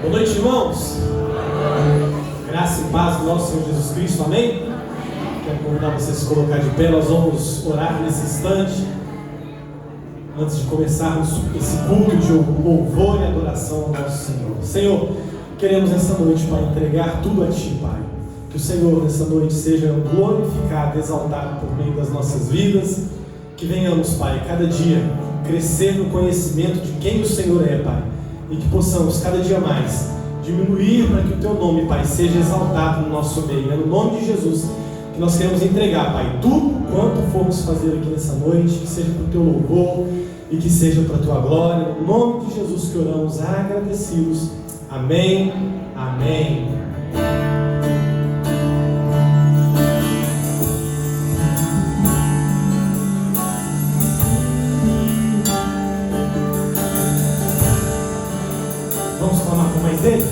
Boa noite, irmãos. Graça e paz do nosso Senhor Jesus Cristo, amém? Quero convidar você a se colocar de pé. Nós vamos orar nesse instante, antes de começarmos esse culto de louvor e adoração ao nosso Senhor. Senhor, queremos nessa noite, Pai, entregar tudo a Ti, Pai. Que o Senhor nessa noite seja glorificado, exaltado por meio das nossas vidas. Que venhamos, Pai, cada dia crescer no conhecimento de quem o Senhor é, Pai. E que possamos cada dia mais diminuir para que o Teu nome, Pai, seja exaltado no nosso meio. É no nome de Jesus que nós queremos entregar, Pai, tudo quanto formos fazer aqui nessa noite, que seja para o Teu louvor e que seja para a Tua glória. No nome de Jesus que oramos agradecidos. Amém, amém. Vamos clamar por mais dele?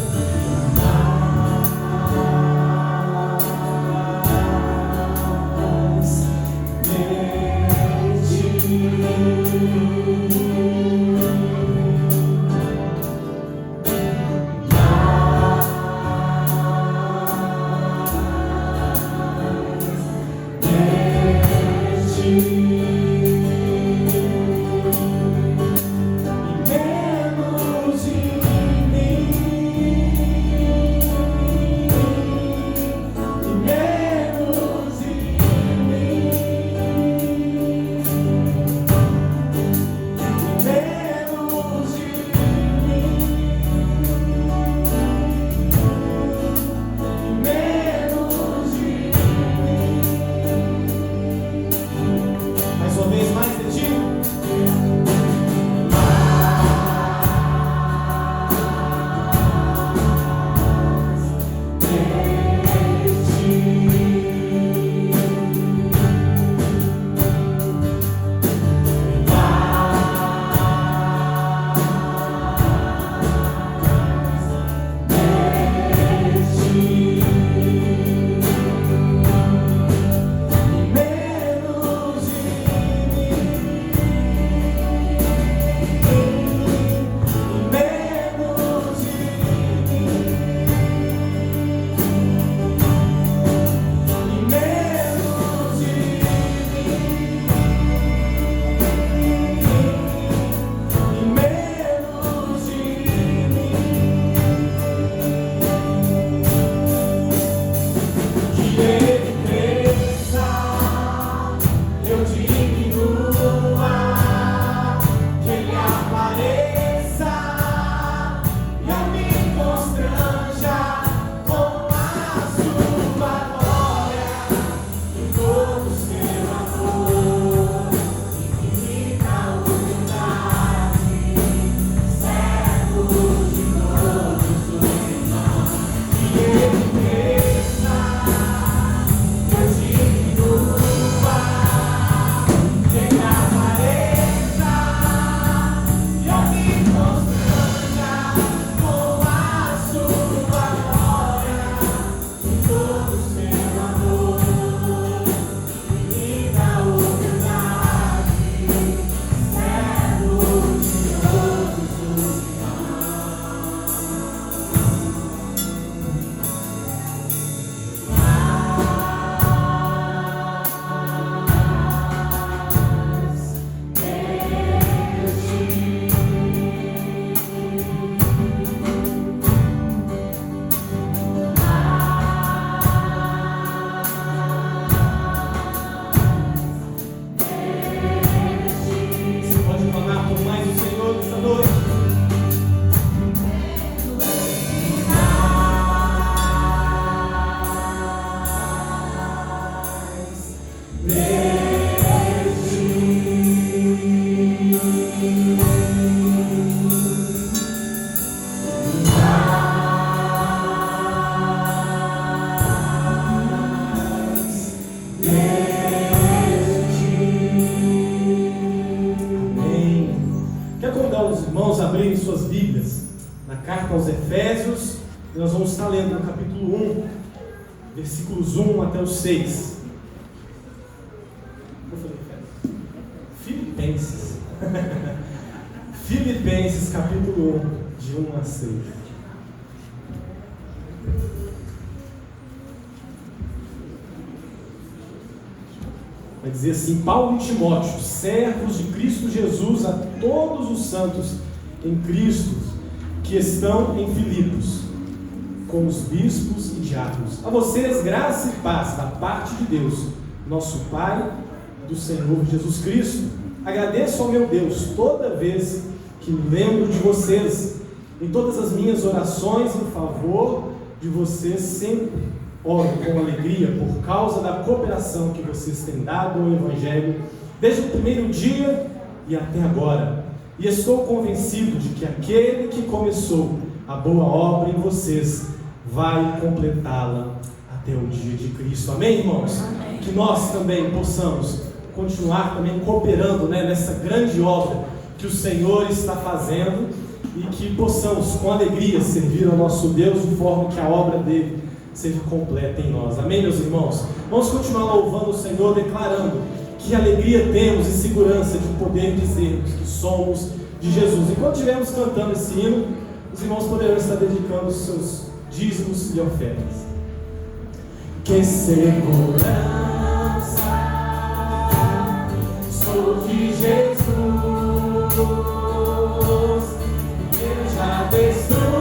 Nós vamos estar lendo no capítulo 1, versículos 1 até o 6. Filipenses capítulo 1, de 1 a 6. Vai dizer assim: Paulo e Timóteo, servos de Cristo Jesus, a todos os santos em Cristo que estão em Filipos, com os bispos e diáconos. A vocês graça e paz da parte de Deus, nosso Pai, do Senhor Jesus Cristo. Agradeço ao meu Deus toda vez que me lembro de vocês. Em todas as minhas orações em favor de vocês, sempre oro com alegria por causa da cooperação que vocês têm dado ao Evangelho desde o primeiro dia e até agora. E estou convencido de que aquele que começou a boa obra em vocês vai completá-la até o dia de Cristo. Amém, irmãos? Amém. Que nós também possamos continuar também cooperando, nessa grande obra que o Senhor está fazendo, e que possamos com alegria servir ao nosso Deus de forma que a obra dele seja completa em nós. Amém, meus irmãos? Vamos continuar louvando o Senhor, declarando que alegria temos e segurança de poder dizermos que somos de Jesus. Enquanto estivermos cantando esse hino, os irmãos poderão estar dedicando os seus dízimos e ofertas. Que segurança sou de Jesus, eu já desfruto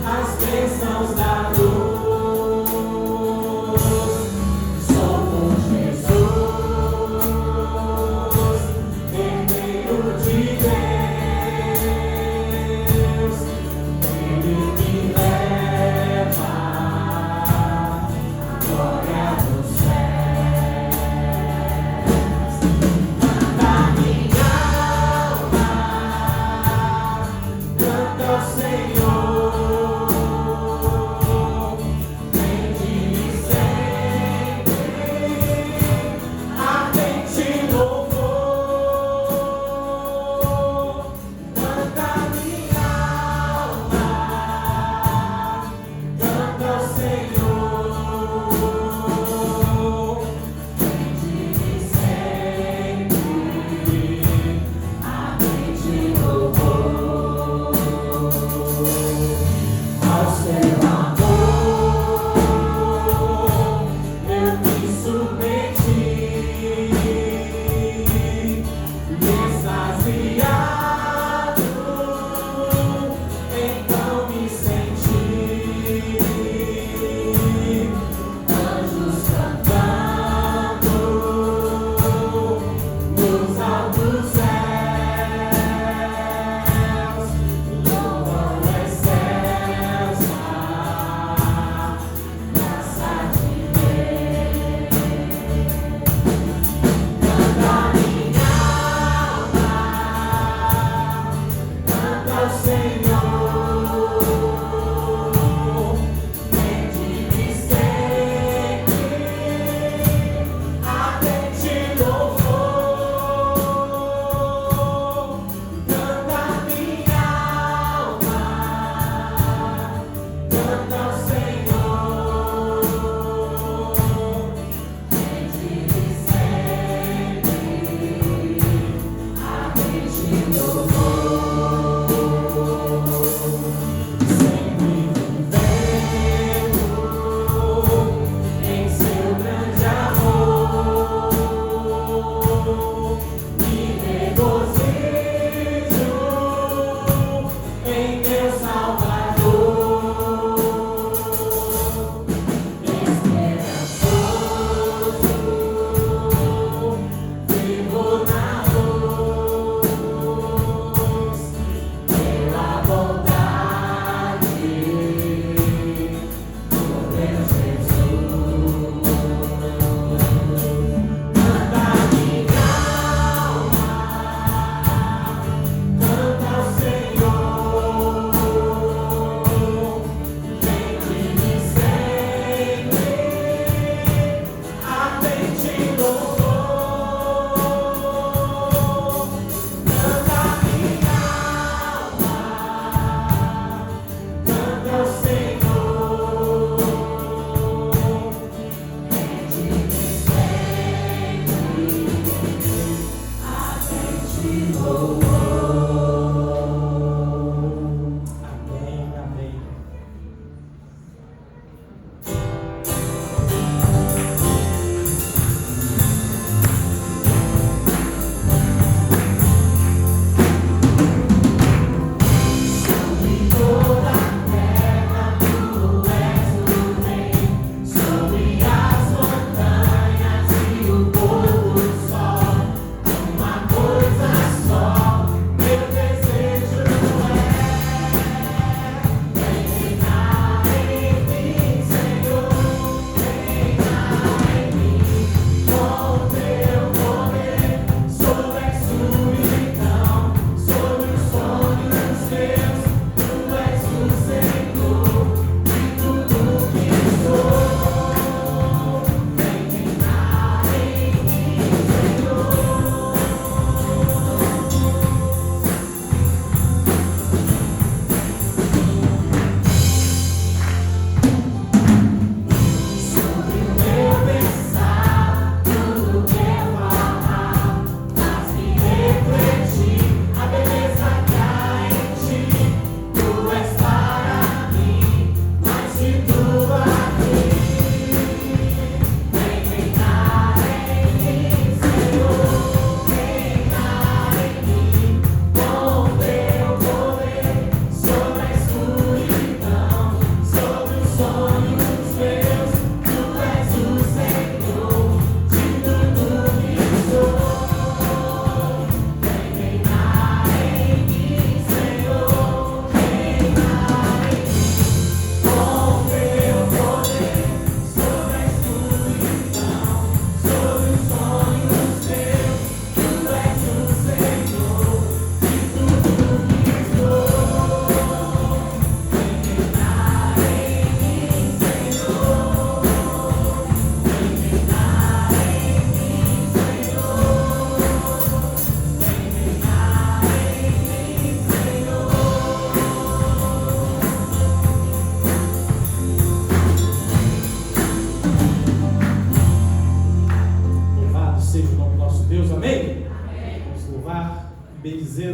as bênçãos da luz. Sou com Jesus, herdeiro de Deus, Ele me leva à glória dos céus. Nada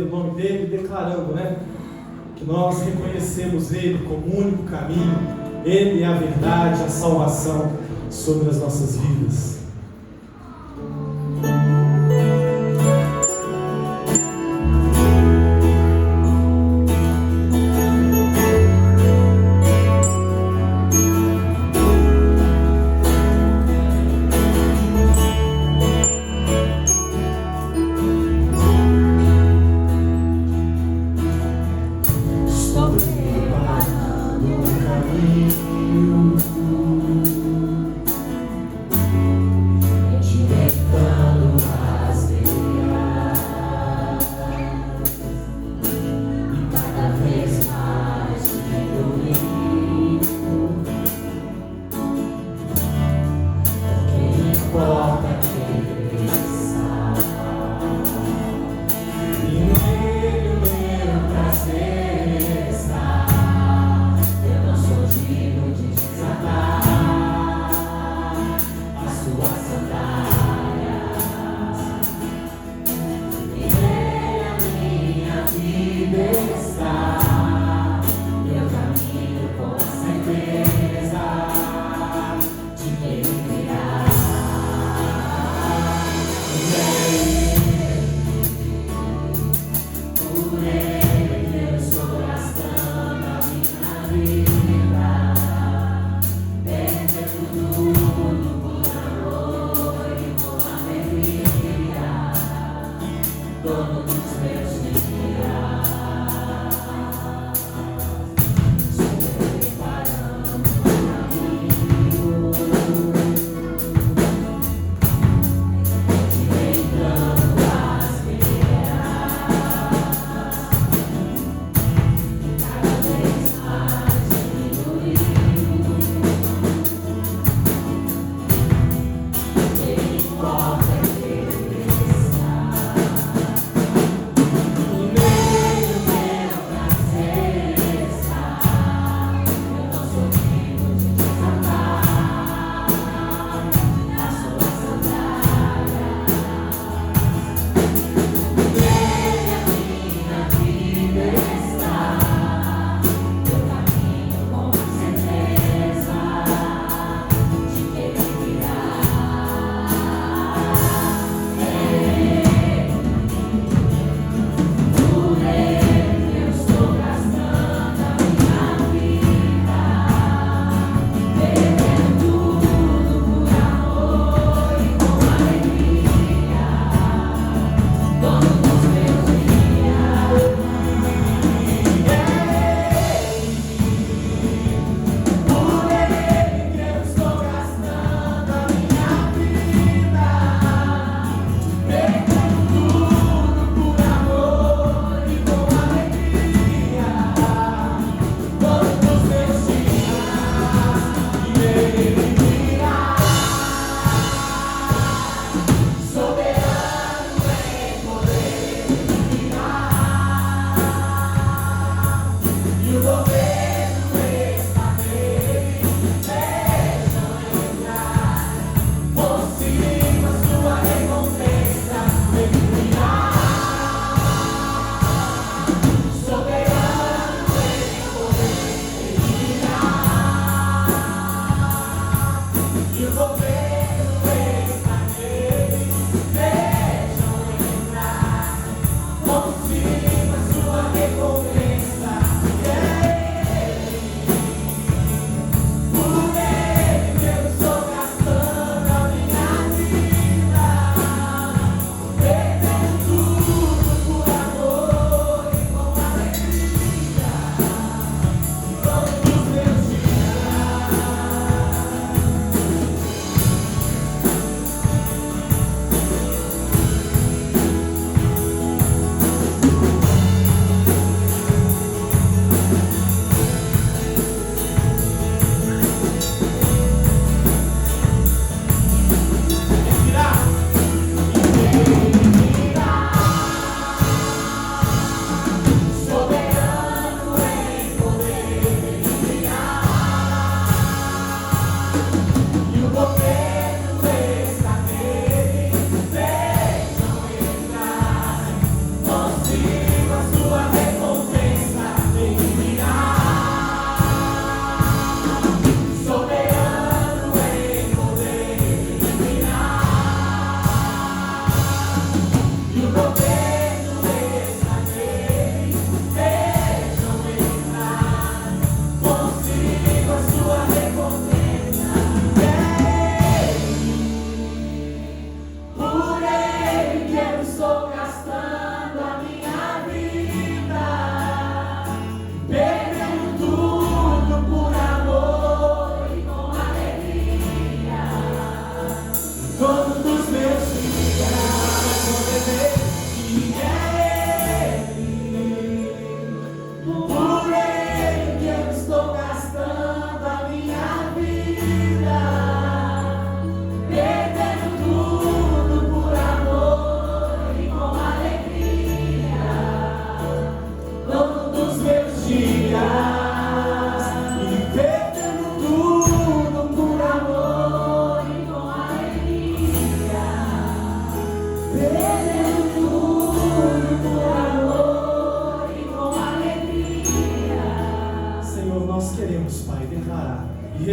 bendizer o nome dele, declarando, né? Que nós reconhecemos Ele como o único caminho, Ele é a verdade, a salvação sobre as nossas vidas.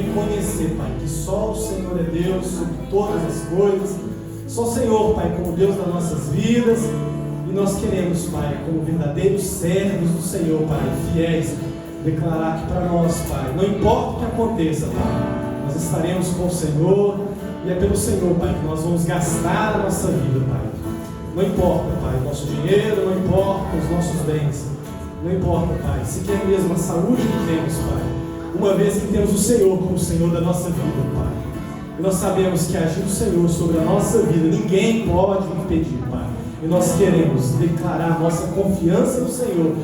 reconhecer, Pai, que só o Senhor é Deus sobre todas as coisas, só o Senhor, Pai, como Deus das nossas vidas, e nós queremos, Pai, como verdadeiros servos do Senhor, Pai, fiéis, declarar que para nós, Pai, não importa o que aconteça, Pai, nós estaremos com o Senhor, e é pelo Senhor, Pai, que nós vamos gastar a nossa vida, Pai. Não importa, Pai, o nosso dinheiro, não importa os nossos bens, não importa, Pai, sequer mesmo a saúde que temos, Pai, uma vez que temos o Senhor como o Senhor da nossa vida, Pai. E nós sabemos que agindo o Senhor sobre a nossa vida, ninguém pode impedir, Pai. E nós queremos declarar nossa confiança no Senhor,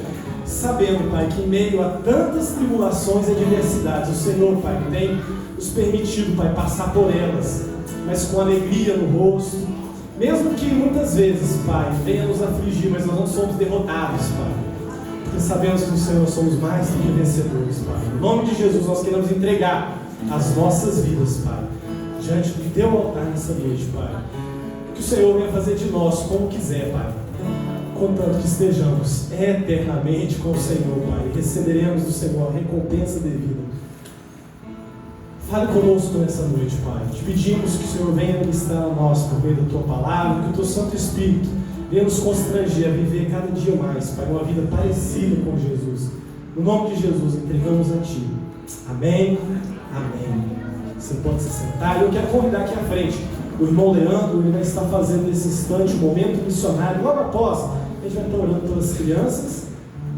sabendo, Pai, que em meio a tantas tribulações e adversidades, o Senhor, Pai, tem nos permitido, Pai, passar por elas, mas com alegria no rosto, mesmo que muitas vezes, Pai, venha nos afligir, mas nós não somos derrotados, Pai, porque sabemos que no Senhor somos mais do que vencedores, Pai. Em nome de Jesus, nós queremos entregar as nossas vidas, Pai, diante do Teu altar nessa noite, Pai. Que o Senhor venha fazer de nós como quiser, Pai, contanto que estejamos eternamente com o Senhor, Pai, e receberemos do Senhor a recompensa devida. Fale conosco nessa noite, Pai. Te pedimos que o Senhor venha ministrar a nós por meio da Tua palavra, que o Teu Santo Espírito venha nos constranger a viver cada dia mais, Pai, uma vida parecida com Jesus. No nome de Jesus, entregamos a Ti. Amém. Amém. Você pode se sentar. Eu quero convidar aqui à frente o irmão Leandro. Ele vai estar fazendo nesse instante um momento missionário. Logo após, a gente vai estar orando pelas crianças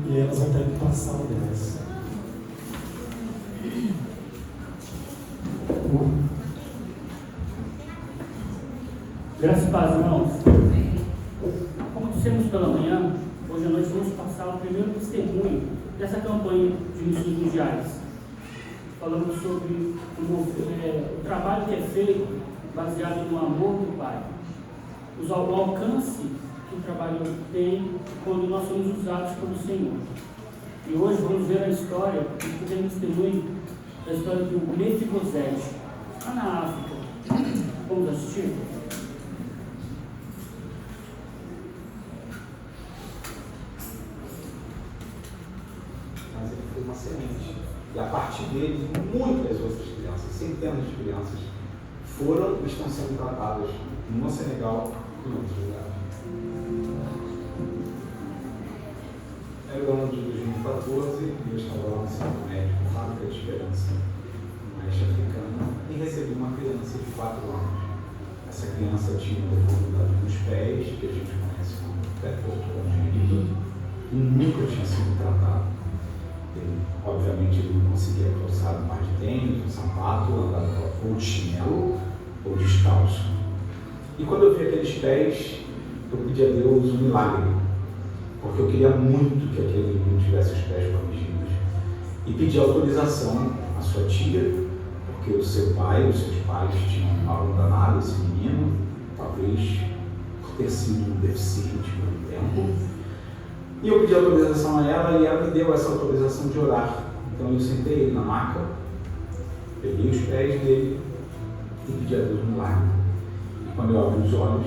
e elas vão estar indo para a sala delas. Graças a Deus, irmãos. Como dissemos pela manhã, hoje à noite vamos passar o primeiro testemunho dessa campanha de missões mundiais. Falando sobre o trabalho que é feito baseado no amor do Pai. O alcance que o trabalho tem quando nós somos usados pelo Senhor. E hoje vamos ver a história, que tem um testemunho da história do Mefibosete, lá na África. Vamos assistir? Mas ele foi uma semente. E a partir dele, muitas outras crianças, centenas de crianças, foram e estão sendo tratadas no Senegal e em outros lugares. Era o ano de 2014 e eu estava lá no centro médico, Fábrica de Esperança, no oeste africano, e recebi uma criança de 4 anos. Essa criança tinha uma deformidade nos pés, que a gente conhece como pé torto congênito, e nunca tinha sido tratado. Obviamente ele não conseguia calçar um par de tênis, um sapato, andava ou de chinelo ou descalço. E quando eu vi aqueles pés, eu pedi a Deus um milagre, porque eu queria muito que aquele menino tivesse os pés corrigidos. E pedi autorização à sua tia, porque o seu pai, os seus pais tinham abandonado esse menino, talvez por ter sido um deficiente por um tempo. E eu pedi autorização a ela e ela me deu essa autorização de orar. Então eu sentei ele na maca, peguei os pés dele e pedi a Deus um milagre. E quando eu abri os olhos,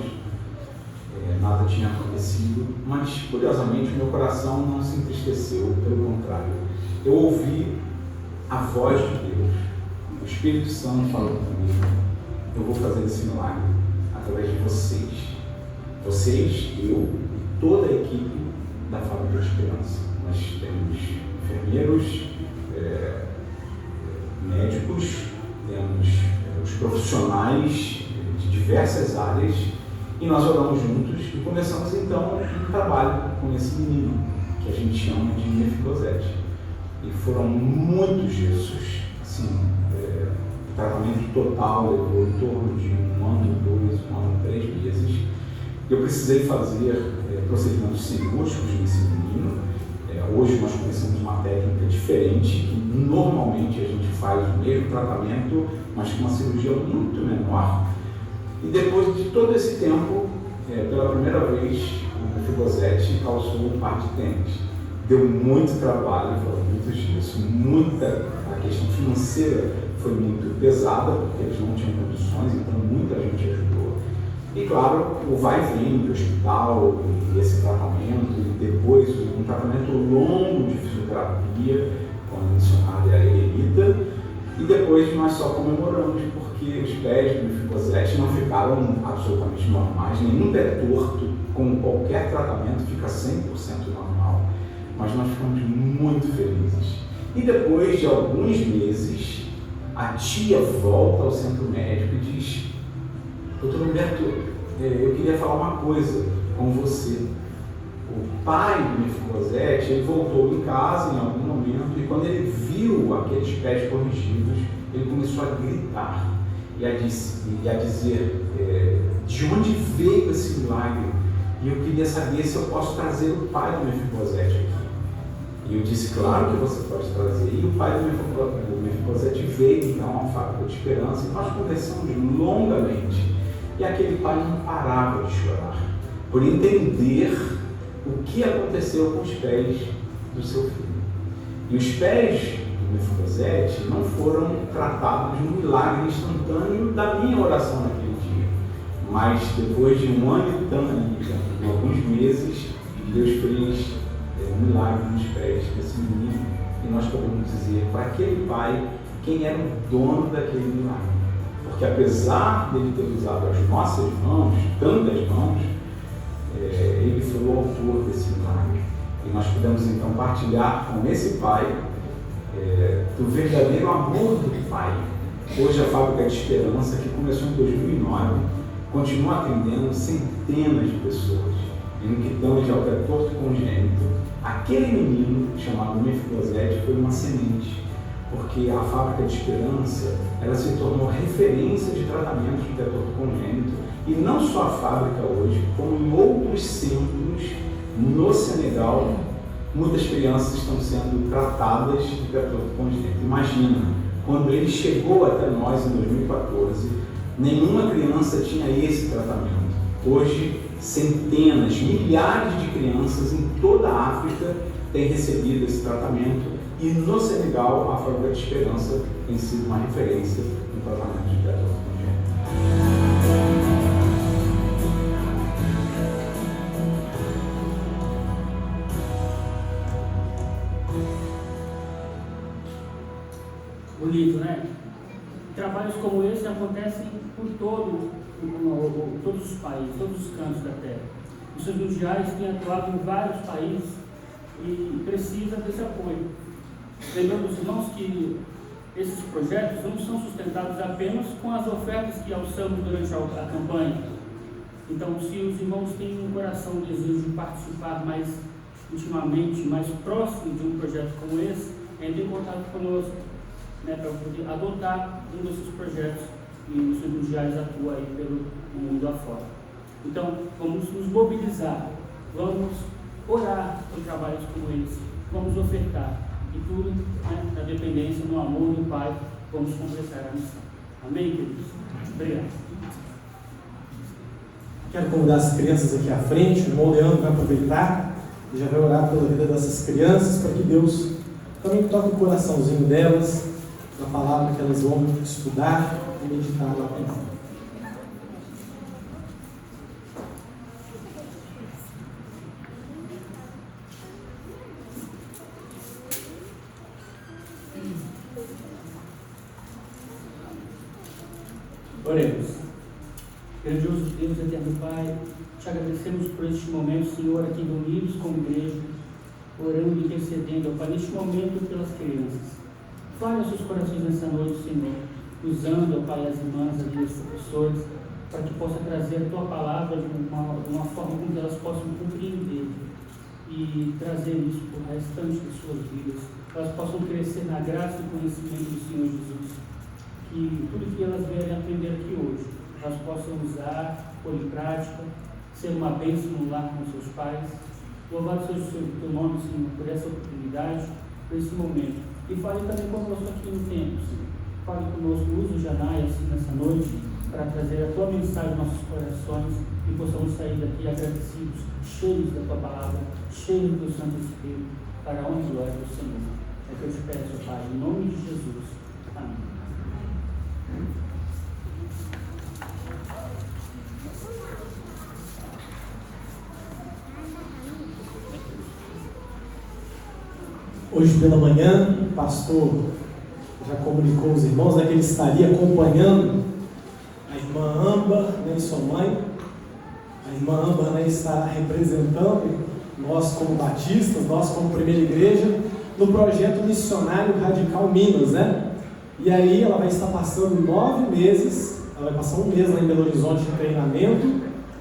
nada tinha acontecido, mas curiosamente meu coração não se entristeceu, pelo contrário. Eu ouvi a voz de Deus, o Espírito Santo falando comigo: eu vou fazer esse milagre através de vocês. Vocês, eu e toda a equipe da Fábrica de Esperança. Nós temos enfermeiros, médicos, temos os profissionais de diversas áreas, e nós oramos juntos e começamos então um trabalho com esse menino, que a gente chama de Mefibosete. E foram muitos gestos, assim, o tratamento total levou em torno de 1 ano, 2, 1 ano, 3 meses. Eu precisei fazer procedimentos cirúrgicos nesse menino. Hoje nós conhecemos uma técnica diferente, que normalmente a gente faz o mesmo tratamento, mas com uma cirurgia muito menor. E depois de todo esse tempo, pela primeira vez, o Mefibosete calçou um par de tênis. Deu muito trabalho, foram muitos dias, a questão financeira foi muito pesada, porque eles não tinham condições, então muita gente ajudou. E claro, o vai e vem do hospital, e esse tratamento, e depois um tratamento longo de fisioterapia com a missionária Elita, E depois nós só comemoramos porque os pés do Mefibosete não ficaram absolutamente normais, nenhum pé torto com qualquer tratamento fica 100% normal. Mas nós ficamos muito felizes. E depois de alguns meses, a tia volta ao centro médico e diz: doutor Humberto, eu queria falar uma coisa com você. O pai do Mefibosete, ele voltou em casa em algum momento e quando ele viu aqueles pés corrigidos, ele começou a gritar e a dizer de onde veio esse milagre. E eu queria saber se eu posso trazer o pai do Mefibosete aqui. E eu disse: claro que você pode trazer. E o pai do Mefibosete veio então à Fábrica de Esperança e nós conversamos longamente. E aquele pai não parava de chorar por entender o que aconteceu com os pés do seu filho. E os pés do Mefibosete não foram tratados no milagre instantâneo da minha oração naquele dia. Mas depois de um ano e tanto, alguns meses, Deus fez um milagre nos pés desse menino. E nós podemos dizer para aquele pai quem era o dono daquele milagre. Porque apesar dele ter usado as nossas mãos, tantas mãos, ele foi o autor desse milagre. E nós podemos então partilhar com esse pai do verdadeiro amor do pai. Hoje a Fábrica de Esperança, que começou em 2009, continua atendendo centenas de pessoas em que estão de pé torto congênito. Aquele menino chamado Mefibosete foi uma semente, porque a Fábrica de Esperança ela se tornou referência de tratamento de pé torto congênito. E não só a fábrica hoje, como em outros centros no Senegal, muitas crianças estão sendo tratadas de pé torto congênito. Imagina, quando ele chegou até nós em 2014, nenhuma criança tinha esse tratamento. Hoje, centenas, milhares de crianças em toda a África têm recebido esse tratamento e no Senegal a Fábrica de Esperança tem sido uma referência no tratamento de pé torto congênito. Bonito, né? Trabalhos como esse acontecem por todos os países, todos os cantos da terra. Os Missões Mundiais têm atuado em vários países e precisa desse apoio. Lembrando os irmãos que esses projetos não são sustentados apenas com as ofertas que alçamos durante a campanha. Então, se os irmãos têm um coração, um desejo de participar mais intimamente, mais próximo de um projeto como esse, entre em contato conosco, para poder adotar um desses projetos que os Missões Mundiais atua aí pelo mundo afora. Então, vamos nos mobilizar, vamos orar por trabalhos como esse, vamos ofertar, e tudo na dependência, no amor do Pai, vamos completar a missão. Amém, queridos? Obrigado. Quero convidar as crianças aqui à frente. O irmão Leandro vai aproveitar e já vai orar pela vida dessas crianças, para que Deus também toque o coraçãozinho delas, na palavra que elas vão estudar e meditar lá dentro. Oremos. Grandioso Deus, eterno Pai, te agradecemos por este momento, Senhor, aqui reunidos como igreja, orando e intercedendo, Pai, neste momento pelas crianças. Fale aos seus corações nessa noite, Senhor, usando, Pai, as irmãs ali, os professores, para que possa trazer a Tua palavra de uma forma com que elas possam compreender e trazer isso para o restante de suas vidas. Elas possam crescer na graça e conhecimento do Senhor Jesus. Que tudo que elas vierem aprender aqui hoje, elas possam usar, pôr em prática, ser uma bênção no lar com seus pais. Louvado seja o Teu nome, Senhor, por essa oportunidade, por esse momento. E fale também conosco aqui no tempo, Senhor. Fale conosco, use o Janai assim nessa noite, para trazer a Tua mensagem aos nossos corações e possamos sair daqui agradecidos, cheios da Tua palavra, cheios do Teu Santo Espírito, para a honra e glória do Senhor. É que eu te peço, Pai, em nome de Jesus. Amém. Hoje pela manhã, o pastor já comunicou os irmãos, né, que ele estaria acompanhando a irmã Âmbar, né, e sua mãe. A irmã Âmbar, né, estará representando nós como batistas, nós como primeira igreja, no projeto missionário Radical Minas, né? E aí ela vai estar passando 9 meses, ela vai passar 1 mês lá em Belo Horizonte de treinamento,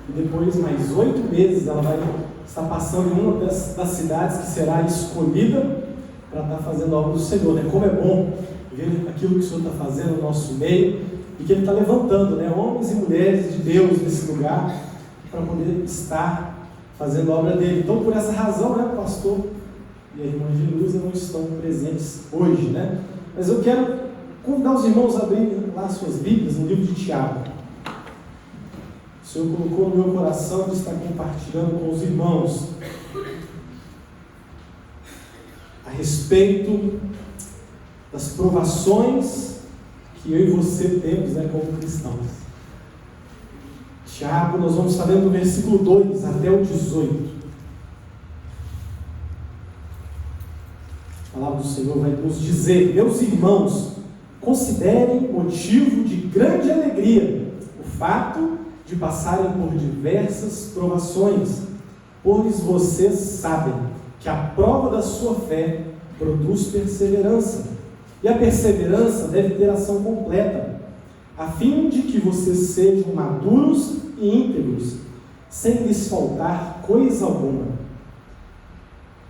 e depois mais 8 meses ela vai estar passando em uma das cidades que será escolhida para estar fazendo a obra do Senhor, né? Como é bom ver aquilo que o Senhor está fazendo no nosso meio, e que Ele está levantando, né, homens e mulheres de Deus nesse lugar, para poder estar fazendo a obra dele. Então, por essa razão, né, o pastor e a irmã Genuísa não estão presentes hoje, né? Mas eu quero convidar os irmãos a abrirem lá suas Bíblias no livro de Tiago. O Senhor colocou no meu coração de estar compartilhando com os irmãos a respeito das provações que eu e você temos, né, como cristãos. Tiago, nós vamos estar lendo do versículo 2 até o 18. A palavra do Senhor vai nos dizer: meus irmãos, considerem motivo de grande alegria o fato de passarem por diversas provações, pois vocês sabem que a prova da sua fé produz perseverança, e a perseverança deve ter ação completa, a fim de que vocês sejam maduros e íntegros, sem lhes faltar coisa alguma.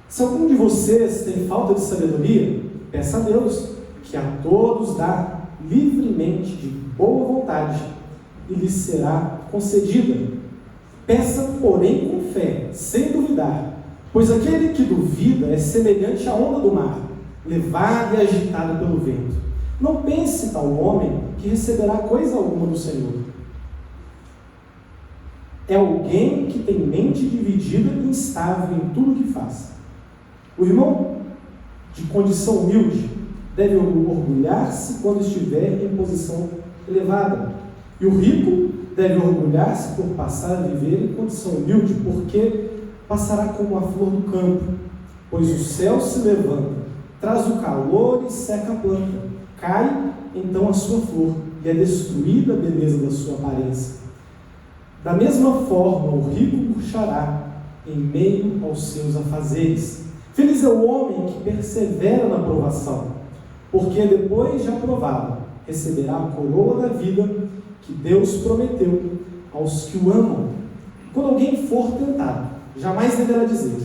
Se algum de vocês tem falta de sabedoria, peça a Deus, que a todos dá livremente, de boa vontade, e lhes será concedida. Peça, porém, com fé, sem duvidar, pois aquele que duvida é semelhante à onda do mar, levada e agitada pelo vento. Não pense tal homem que receberá coisa alguma do Senhor. É alguém que tem mente dividida e instável em tudo que faz. O irmão de condição humilde deve orgulhar-se quando estiver em posição elevada, e o rico deve orgulhar-se por passar a viver em condição humilde, porque passará como a flor do campo, pois o céu se levanta, traz o calor e seca a planta, cai então a sua flor, e é destruída a beleza da sua aparência. Da mesma forma, o rico murchará em meio aos seus afazeres. Feliz é o homem que persevera na provação, porque depois de aprovado, receberá a coroa da vida que Deus prometeu aos que o amam. Quando alguém for tentado, jamais deverá dizer: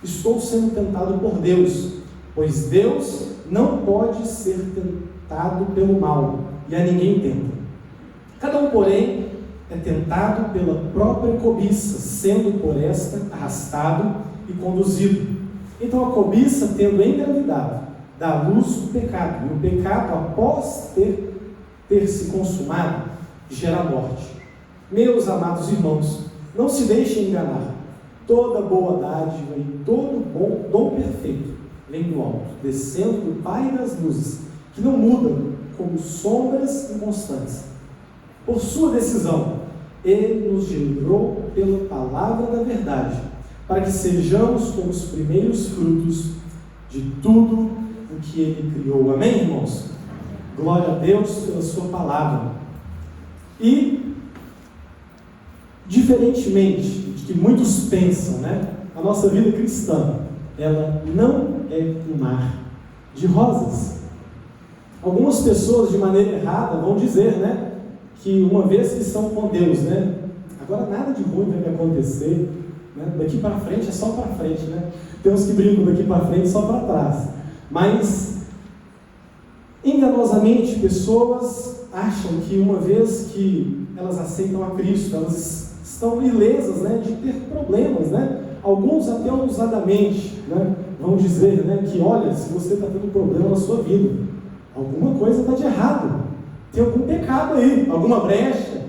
estou sendo tentado por Deus, pois Deus não pode ser tentado pelo mal, e a ninguém tenta. Cada um, porém, é tentado pela própria cobiça, sendo por esta arrastado e conduzido. Então a cobiça, tendo engravidado, dá à luz o pecado, e o pecado, após ter se consumado, gera morte. Meus amados irmãos, não se deixem enganar. Toda boa dádiva e todo bom dom perfeito vem do alto, descendo do Pai das luzes, que não mudam como sombras inconstantes. Por sua decisão, Ele nos gerou pela palavra da verdade, para que sejamos como os primeiros frutos de tudo o que Ele criou. Amém, irmãos? Glória a Deus pela sua palavra. E, diferentemente de que muitos pensam, né, a nossa vida cristã, ela não é um mar de rosas. Algumas pessoas, de maneira errada, vão dizer, né, que uma vez que estão com Deus, né, agora nada de ruim vai acontecer, né, daqui para frente é só para frente, né? Tem uns que brincam daqui para frente só para trás. Mas, enganosamente, pessoas acham que uma vez que elas aceitam a Cristo, elas estão ilesas, né, de ter problemas, né? Alguns até ousadamente, né, vão dizer, né, que olha, se você está tendo problema na sua vida, alguma coisa está de errado, tem algum pecado aí, alguma brecha.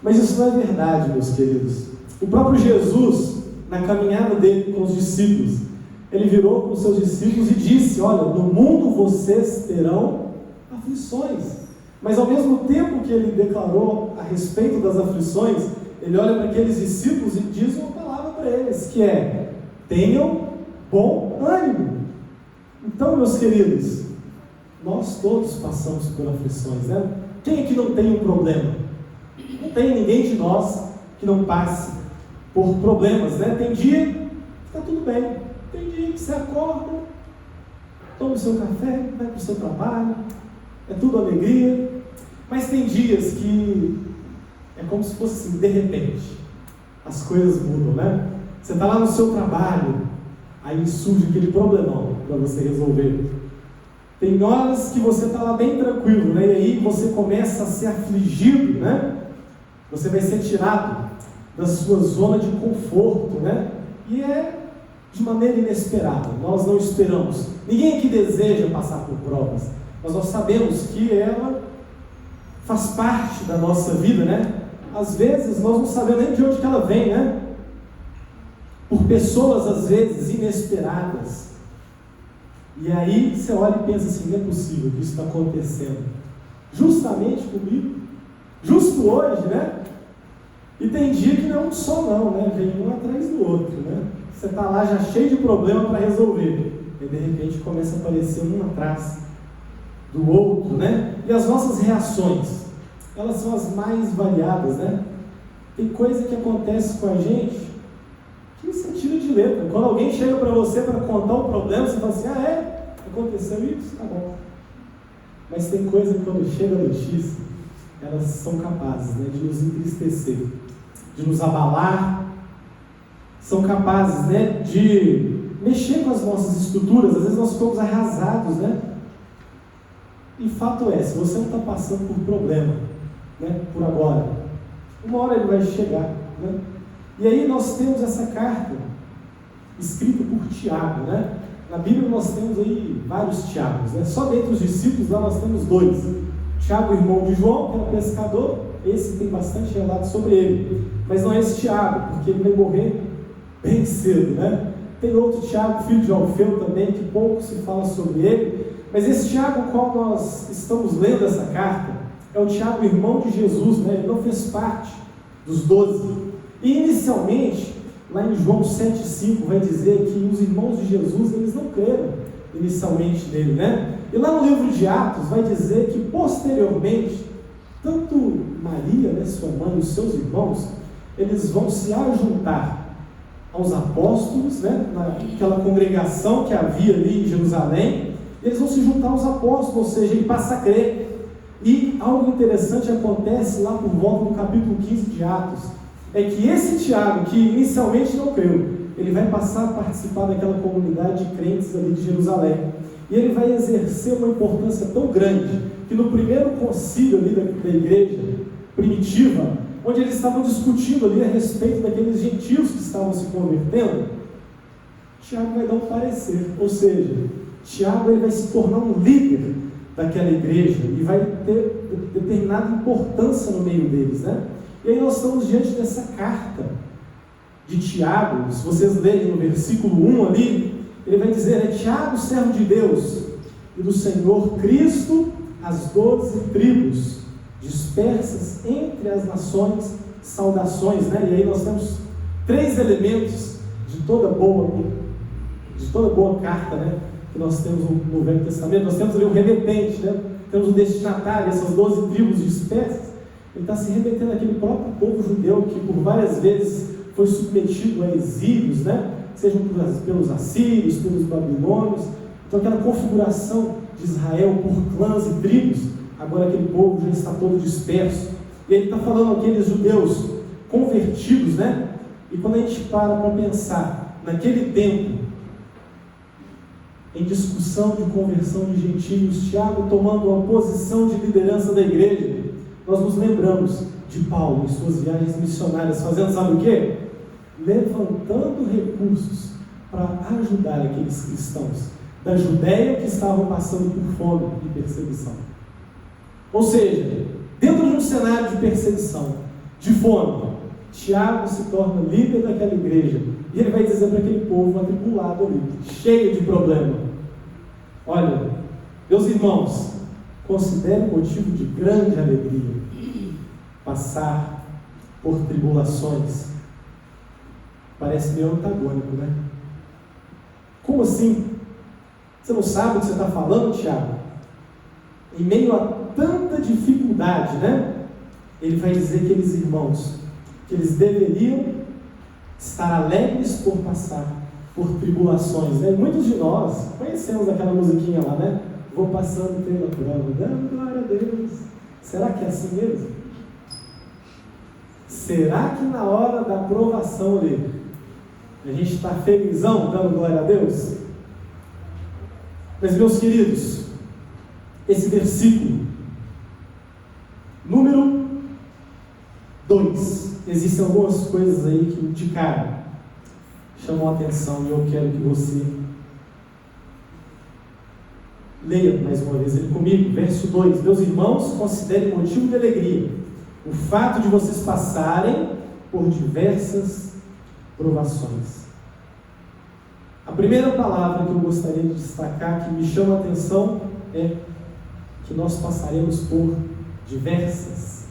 Mas isso não é verdade, meus queridos. O próprio Jesus, na caminhada dele com os discípulos, ele virou para os seus discípulos e disse: olha, no mundo vocês terão aflições. Mas ao mesmo tempo que ele declarou a respeito das aflições, ele olha para aqueles discípulos e diz uma palavra para eles, que é: tenham bom ânimo. Então, meus queridos, Nós todos passamos por aflições, né? Quem aqui não tem um problema? Não tem ninguém de nós que não passe por problemas, né? Tem dia que está tudo bem, tem dia que você acorda, toma o seu café, vai para o seu trabalho, é tudo alegria, mas tem dias que é como se fosse assim, de repente, as coisas mudam, né? Você está lá no seu trabalho, aí surge aquele problemão para você resolver. Tem horas que você está lá bem tranquilo, né? E aí você começa a ser afligido, né? Você vai ser tirado da sua zona de conforto, né? E é de maneira inesperada, nós não esperamos. Ninguém aqui deseja passar por provas, mas nós sabemos que ela faz parte da nossa vida, né? Às vezes nós não sabemos nem de onde que ela vem, né? Por pessoas às vezes inesperadas. E aí você olha e pensa assim, não é possível que isso está acontecendo justamente comigo, justo hoje, né? E tem dia que não é um só não, né? Vem um atrás do outro, né? Você está lá já cheio de problema para resolver, e de repente começa a aparecer um atrás do outro, né? E as nossas reações, elas são as mais variadas, né? Tem coisa que acontece com a gente que você tira de letra. Quando alguém chega para você para contar um problema, você fala assim, ah é? Aconteceu isso? Tá bom. Mas tem coisa que quando chega a notícia, elas são capazes, né, de nos entristecer, de nos abalar, são capazes, né, de mexer com as nossas estruturas. Às vezes nós ficamos arrasados, né? E fato é, se você não está passando por problema, né, por agora, uma hora ele vai chegar, né? E aí nós temos essa carta escrita por Tiago, né? Na Bíblia nós temos aí vários Tiagos, né? Só dentre os discípulos lá nós temos dois. Tiago, irmão de João, que era pescador, esse tem bastante relato sobre ele, mas não é esse Tiago, porque ele vai morrer bem cedo, né? Tem outro Tiago, filho de Alfeu também, que pouco se fala sobre ele, mas esse Tiago, qual nós estamos lendo essa carta, é o Tiago, irmão de Jesus, né? Ele não fez parte dos 12. E inicialmente, lá em João 7,5, vai dizer que os irmãos de Jesus, eles não creram inicialmente nele, né? E lá no livro de Atos, vai dizer que posteriormente, tanto Maria, né, sua mãe, e os seus irmãos, eles vão se ajuntar aos apóstolos, né, naquela congregação que havia ali em Jerusalém, eles vão se juntar aos apóstolos, ou seja, ele passa a crer. E algo interessante acontece lá por volta do capítulo 15 de Atos, é que esse Tiago, que inicialmente não creu, ele vai passar a participar daquela comunidade de crentes ali de Jerusalém, e ele vai exercer uma importância tão grande, que no primeiro concílio ali da igreja primitiva, onde eles estavam discutindo ali a respeito daqueles gentios que estavam se convertendo, Tiago vai dar um parecer, ou seja, Tiago ele vai se tornar um líder daquela igreja, e vai ter determinada importância no meio deles, né? E aí nós estamos diante dessa carta de Tiago. Se vocês lerem no versículo 1 ali, ele vai dizer, é Tiago, servo de Deus e do Senhor Cristo, as 12 tribos dispersas entre as nações, saudações, né? E aí nós temos 3 elementos de toda boa carta, né, que nós temos no Velho Testamento. Nós temos ali o remetente, né? Temos o destinatário, essas 12 tribos dispersas. Ele está se remetendo àquele próprio povo judeu que por várias vezes foi submetido a exílios, né? Sejam pelos assírios, pelos babilônios. Então aquela configuração de Israel por clãs e tribos, agora aquele povo já está todo disperso. E ele está falando aqueles judeus convertidos, né? E quando a gente para pensar naquele tempo, em discussão de conversão de gentios, Tiago tomando uma posição de liderança da igreja, nós nos lembramos de Paulo em suas viagens missionárias, fazendo sabe o quê? Levantando recursos para ajudar aqueles cristãos da Judéia que estavam passando por fome e perseguição. Ou seja, dentro de um cenário de perseguição, de fome, Tiago se torna líder daquela igreja, e ele vai dizer para aquele povo atribulado ali, cheio de problema: olha, meus irmãos, considere motivo de grande alegria passar por tribulações. Parece meio antagônico, né? Como assim? Você não sabe o que você está falando, Tiago? em meio a tanta dificuldade, né? Ele vai dizer que aqueles irmãos, que eles deveriam estar alegres por passar por tribulações, né? Muitos de nós conhecemos aquela musiquinha lá, né? Vou passando pela prova, dando glória a Deus. Será que é assim mesmo? Será que na hora da provação ali, a gente está felizão dando glória a Deus? Mas, meus queridos, esse versículo, número 2, existem algumas coisas aí que de cara chamam a atenção e eu quero que você leia mais uma vez ele comigo. Verso 2: meus irmãos, considerem motivo de alegria o fato de vocês passarem por diversas provações. A primeira palavra que eu gostaria de destacar, que me chama a atenção, é que nós passaremos por diversas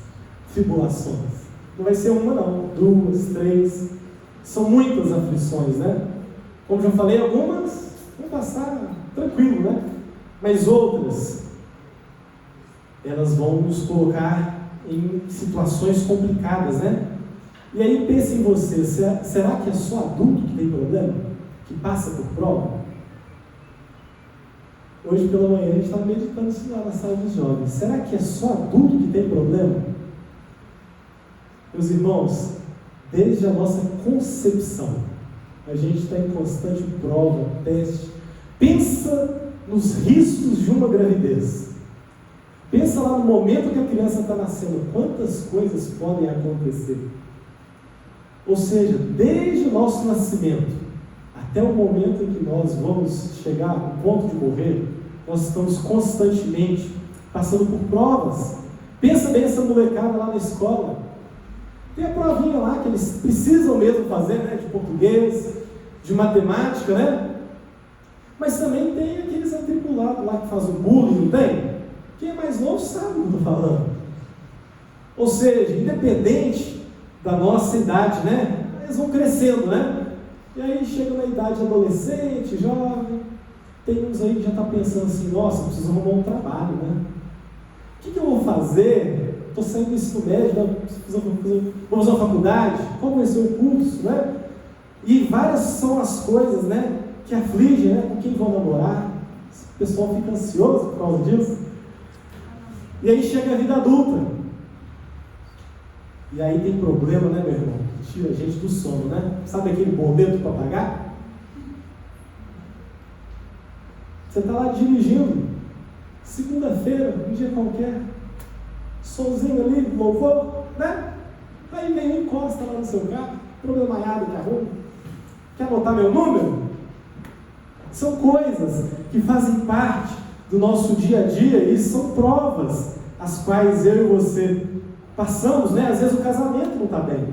tribulações. Não vai ser uma não, 2, 3, são muitas aflições, né? Como já falei, algumas vão passar tranquilo, né? Mas outras, elas vão nos colocar em situações complicadas, né? E aí pense em você, será que é só adulto que tem problema? Que passa por prova? Hoje pela manhã a gente estava meditando isso lá na sala dos jovens. Será que é só adulto que tem problema? Meus irmãos, desde a nossa concepção, a gente está em constante prova, teste. Pensa nos riscos de uma gravidez. Pensa lá no momento que a criança está nascendo, quantas coisas podem acontecer. Ou seja, desde o nosso nascimento até o momento em que nós vamos chegar ao ponto de morrer, nós estamos constantemente passando por provas. Pensa bem essa molecada lá na escola. Tem a provinha lá que eles precisam mesmo fazer, né? De português, de matemática, né? Mas também tem aqueles atribulados lá que fazem bullying, não tem? Quem é mais novo sabe o que eu estou falando. Ou seja, independente da nossa idade, né? Eles vão crescendo, né? E aí chega na idade adolescente, jovem, tem uns aí que já está pensando assim, nossa, preciso arrumar um trabalho, né? O que eu vou fazer? Estou saindo do ensino médio, vou fazer uma faculdade, qual vai ser o curso, né? E várias são as coisas, né, que afligem, né? Com quem vão namorar, o pessoal fica ansioso por causa disso. E aí chega a vida adulta. E aí tem problema, né, meu irmão? Tira a gente do sono, né? Sabe aquele boleto para pagar? Você está lá dirigindo, segunda-feira, um dia qualquer, solzinho ali, louvor, né? Aí vem e encosta lá no seu carro, problemaiado que arruma. Quer anotar meu número? São coisas que fazem parte do nosso dia a dia e são provas as quais eu e você passamos, né? Às vezes o casamento não está bem.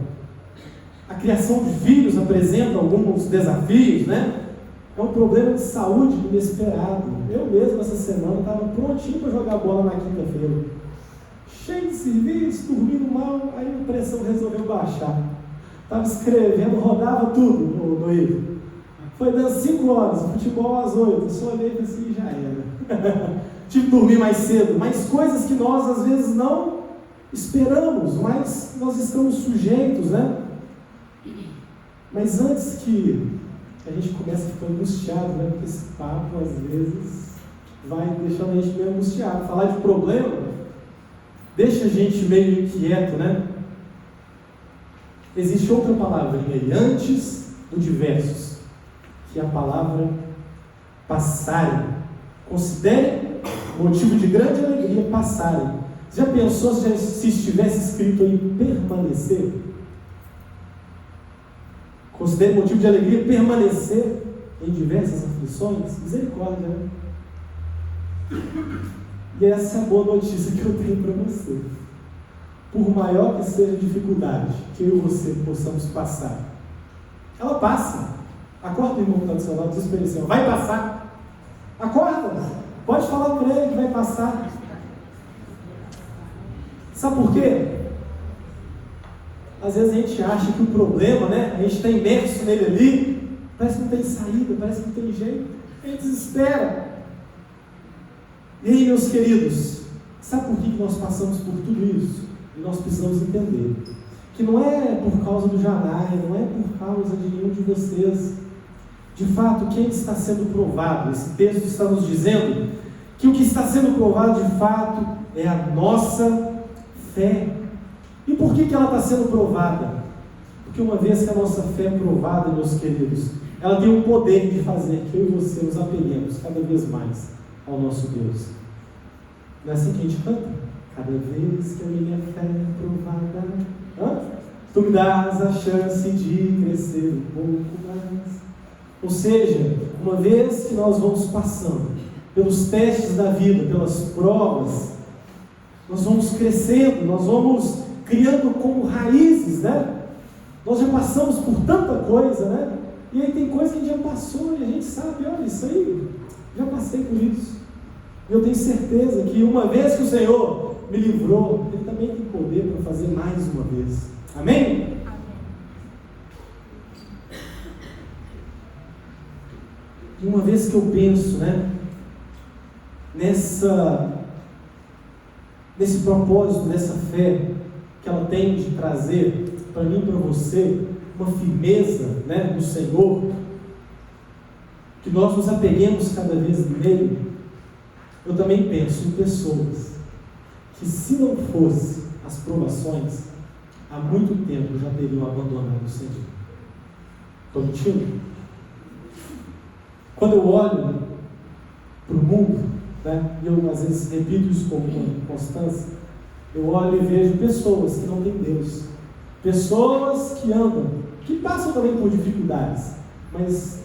A criação de filhos apresenta alguns desafios, né? É um problema de saúde inesperado. Eu mesmo essa semana estava prontinho para jogar bola na quinta-feira. Cheio de serviço, dormindo mal, aí a pressão resolveu baixar. Estava escrevendo, rodava tudo no Ivo. Foi dando 5 horas, futebol às 8. Só olhei e assim, já era. Tive que dormir mais cedo, mas coisas que nós às vezes não esperamos, mas nós estamos sujeitos, né? Mas antes que a gente comece a ficar angustiado, né? Porque esse papo às vezes vai deixando a gente meio angustiado. Falar de problema deixa a gente meio inquieto, né? Existe outra palavra aí, antes do diversos, que é a palavra passarem. Considere motivo de grande alegria passarem. Já pensou se estivesse escrito aí permanecer? Considere motivo de alegria permanecer em diversas aflições? Misericórdia, né? E essa é a boa notícia que eu tenho para você. Por maior que seja a dificuldade que eu e você possamos passar, ela passa. Acorda, irmão, que está do seu lado, desesperação. Vai passar. Acorda. Pode falar para ele que vai passar. Sabe por quê? Às vezes a gente acha que o problema, né? A gente está imerso nele ali, parece que não tem saída, parece que não tem jeito. A gente desespera. E aí, meus queridos, Sabe por que nós passamos por tudo isso? E nós precisamos entender que não é por causa do Janai, não é por causa de nenhum de vocês. De fato, quem está sendo provado? Esse texto está nos dizendo que o que está sendo provado de fato é a nossa fé. E por que ela está sendo provada? Porque uma vez que a nossa fé é provada, meus queridos, ela tem o poder de fazer que eu e você nos apeguemos cada vez mais ao nosso Deus. Não é assim que a gente canta? Cada vez que a minha fé é provada, tu me dás a chance de crescer um pouco mais. Ou seja, uma vez que nós vamos passando pelos testes da vida, pelas provas, nós vamos crescendo, nós vamos criando como raízes, né? Nós já passamos por tanta coisa, né? E aí tem coisa que a gente já passou e a gente sabe, olha, isso aí, já passei por isso. E eu tenho certeza que uma vez que o Senhor me livrou, Ele também tem poder para fazer mais uma vez. Amém? E uma vez que eu penso, né, nesse propósito, nessa fé que ela tem de trazer para mim e para você uma firmeza, né, no Senhor, que nós nos apeguemos cada vez nele, eu também penso em pessoas que, se não fosse as provações, há muito tempo já teriam abandonado o Senhor. Estou mentindo? Quando eu olho para o mundo, né, e eu às vezes repito isso com constância, eu olho e vejo pessoas que não têm Deus, pessoas que andam, que passam também por dificuldades, mas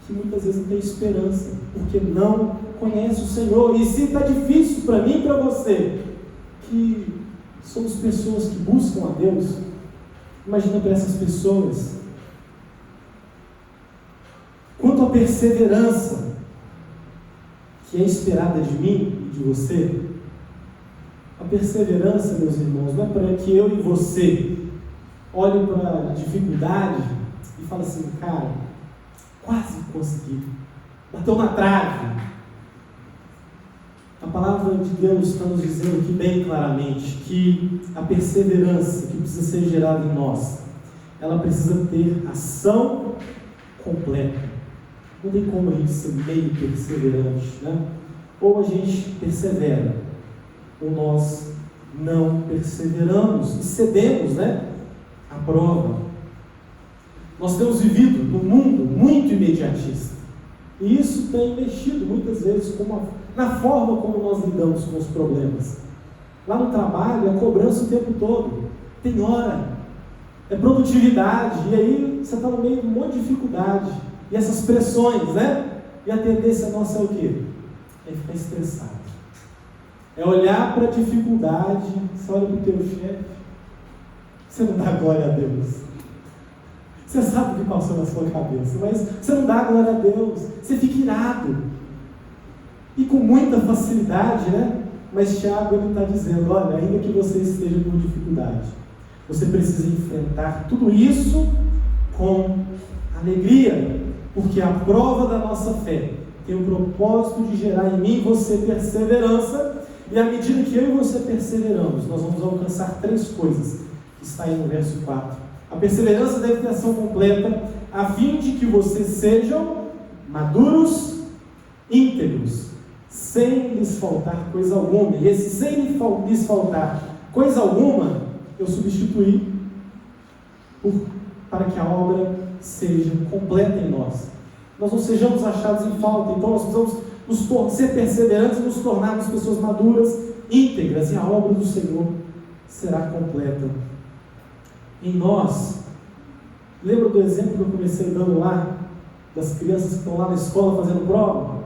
que muitas vezes não têm esperança, porque não conhecem o Senhor. E se está difícil para mim e para você, que somos pessoas que buscam a Deus, imagina para essas pessoas. Quanto à perseverança que é esperada de mim e de você, a perseverança, meus irmãos, não é para que eu e você olhem para a dificuldade e falem assim, cara, quase consegui, bateu na trave. A palavra de Deus está nos dizendo aqui bem claramente que a perseverança que precisa ser gerada em nós, ela precisa ter ação completa. Não tem como a gente ser meio perseverante, né? Ou a gente persevera, ou nós não perseveramos e cedemos, né, à prova. Nós temos vivido num mundo muito imediatista, e isso tem mexido muitas vezes na forma como nós lidamos com os problemas. Lá no trabalho é cobrança o tempo todo, tem hora, é produtividade, e aí você está no meio de um monte de dificuldade, e essas pressões, né? E a tendência nossa é o quê? É ficar estressado. É olhar para a dificuldade, você olha para o teu chefe, você não dá glória a Deus. Você sabe o que passou na sua cabeça, mas você não dá glória a Deus, você fica irado. E com muita facilidade, né? Mas Tiago está dizendo, olha, ainda que você esteja com dificuldade, você precisa enfrentar tudo isso com alegria, porque a prova da nossa fé tem o propósito de gerar em mim e você perseverança, e à medida que eu e você perseveramos, nós vamos alcançar 3 coisas, que está aí no verso 4. A perseverança deve ter ação completa, a fim de que vocês sejam maduros, íntegros, sem lhes faltar coisa alguma. E esse sem lhes faltar coisa alguma, eu substituí para que a obra seja completa em nós. Nós não sejamos achados em falta, então nós precisamos ser perseverantes e nos tornarmos pessoas maduras, íntegras, e a obra do Senhor será completa em nós. Lembra do exemplo que eu comecei dando lá, das crianças que estão lá na escola fazendo prova?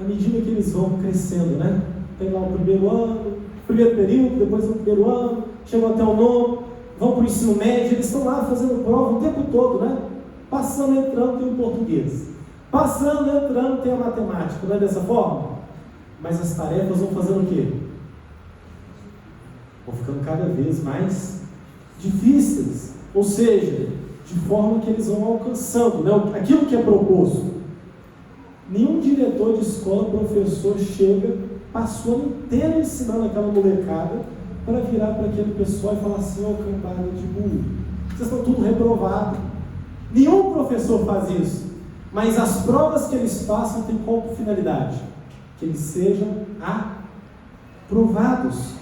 À medida que eles vão crescendo, né? Tem lá o primeiro ano, primeiro período, depois o primeiro ano, chegam até o 9º, vão para o ensino médio, eles estão lá fazendo prova o tempo todo, né? Passando, entrando, tem o português. Passando, entrando, tem a matemática. Não é dessa forma? Mas as tarefas vão fazendo o quê? Vão ficando cada vez mais difíceis. Ou seja, de forma que eles vão alcançando, né, aquilo que é proposto. Nenhum diretor de escola, professor, chega passou o ano inteiro ensinando aquela molecada para virar para aquele pessoal e falar assim: ô, cambada de burro, vocês estão tudo reprovado. Nenhum professor faz isso, mas as provas que eles passam têm como finalidade? Que eles sejam aprovados.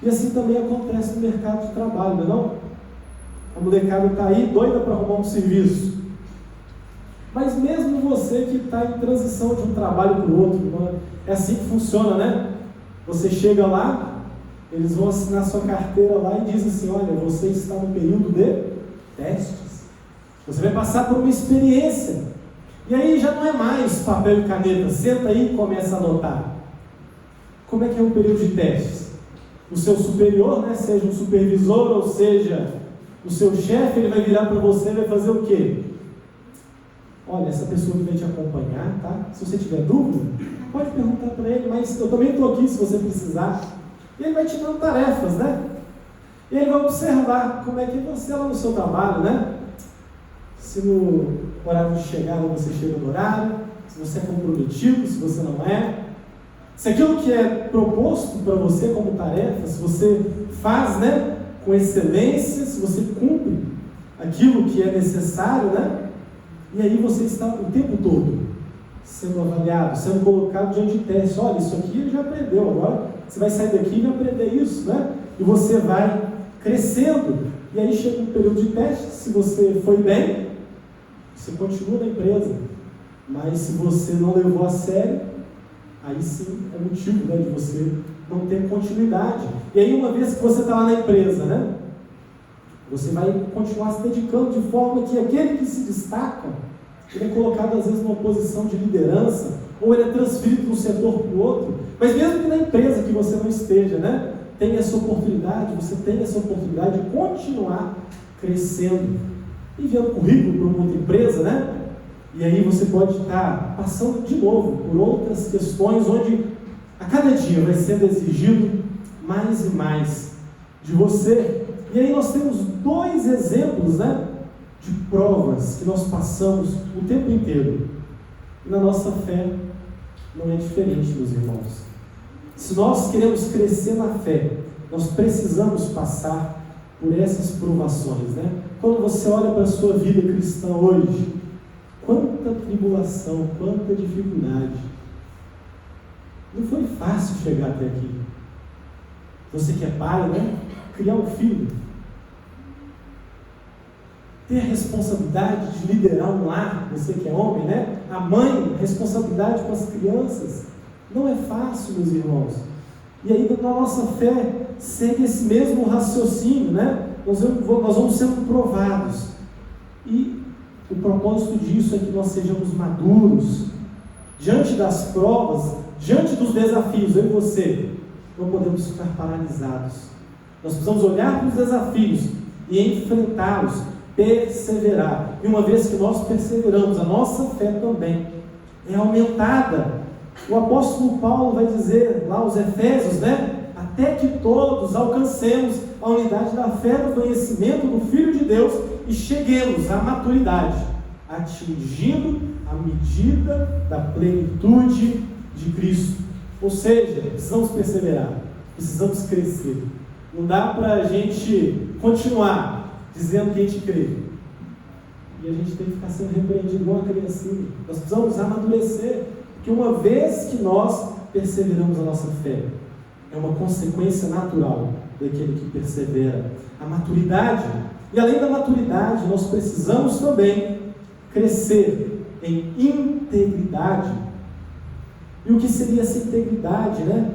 E assim também acontece no mercado de trabalho, não é não? A molecada está aí doida para arrumar um serviço. Mas mesmo você que está em transição de um trabalho para o outro, é assim que funciona, né? Você chega lá, eles vão assinar sua carteira lá e dizem assim: olha, você está no período de testes. Você vai passar por uma experiência. E aí já não é mais papel e caneta, senta aí e começa a anotar. Como é que é o período de testes? O seu superior, né, seja um supervisor ou seja o seu chefe, ele vai virar para você e vai fazer o quê? Olha, essa pessoa que vai te acompanhar, tá? Se você tiver dúvida, pode perguntar para ele, mas eu também estou aqui se você precisar. E ele vai te dando tarefas, né? E ele vai observar como é que você é lá no seu trabalho, né? Se no horário de chegada você chega no horário, se você é comprometido, se você não é. Se aquilo que é proposto para você como tarefa, se você faz, né, com excelência, se você cumpre aquilo que é necessário, né? E aí você está o tempo todo sendo avaliado, sendo colocado diante de teste. Olha, isso aqui ele já aprendeu, agora você vai sair daqui e vai aprender isso, né? E você vai crescendo. E aí chega um período de teste. Se você foi bem, você continua na empresa. Mas se você não levou a sério, aí sim é motivo, né, de você não ter continuidade. E aí, uma vez que você está lá na empresa, né, você vai continuar se dedicando de forma que aquele que se destaca, ele é colocado às vezes numa posição de liderança, ou ele é transferido de um setor para o outro. Mas mesmo que na empresa que você não esteja, né, tem essa oportunidade, você tem essa oportunidade de continuar crescendo, enviando currículo para uma outra empresa, né? E aí você pode estar passando de novo por outras questões onde a cada dia vai sendo exigido mais e mais de você. E aí nós temos 2 exemplos, né, de provas que nós passamos o tempo inteiro. E na nossa fé não é diferente, meus irmãos. Se nós queremos crescer na fé, nós precisamos passar por essas provações, né? Quando você olha para a sua vida cristã hoje, quanta tribulação, quanta dificuldade. Não foi fácil chegar até aqui. Você que é pai, né? Criar um filho. Ter a responsabilidade de liderar um lar, você que é homem, né? A mãe, responsabilidade com as crianças. Não é fácil, meus irmãos. E aí, na nossa fé, segue esse mesmo raciocínio, né? Nós vamos sendo provados. E o propósito disso é que nós sejamos maduros. Diante das provas, diante dos desafios, eu e você, não podemos ficar paralisados. Nós precisamos olhar para os desafios e enfrentá-los, perseverar. E uma vez que nós perseveramos, a nossa fé também é aumentada. O apóstolo Paulo vai dizer lá aos Efésios, né? Até que todos alcancemos a unidade da fé no conhecimento do Filho de Deus e cheguemos à maturidade, atingindo a medida da plenitude de Cristo. Ou seja, precisamos perseverar, precisamos crescer. Não dá para a gente continuar dizendo que a gente crê e a gente tem que ficar sendo repreendido igual uma criancinha. Nós precisamos amadurecer, porque uma vez que nós perseveramos a nossa fé, é uma consequência natural daquele que persevera. A maturidade. E além da maturidade, nós precisamos também crescer em integridade. E o que seria essa integridade, né?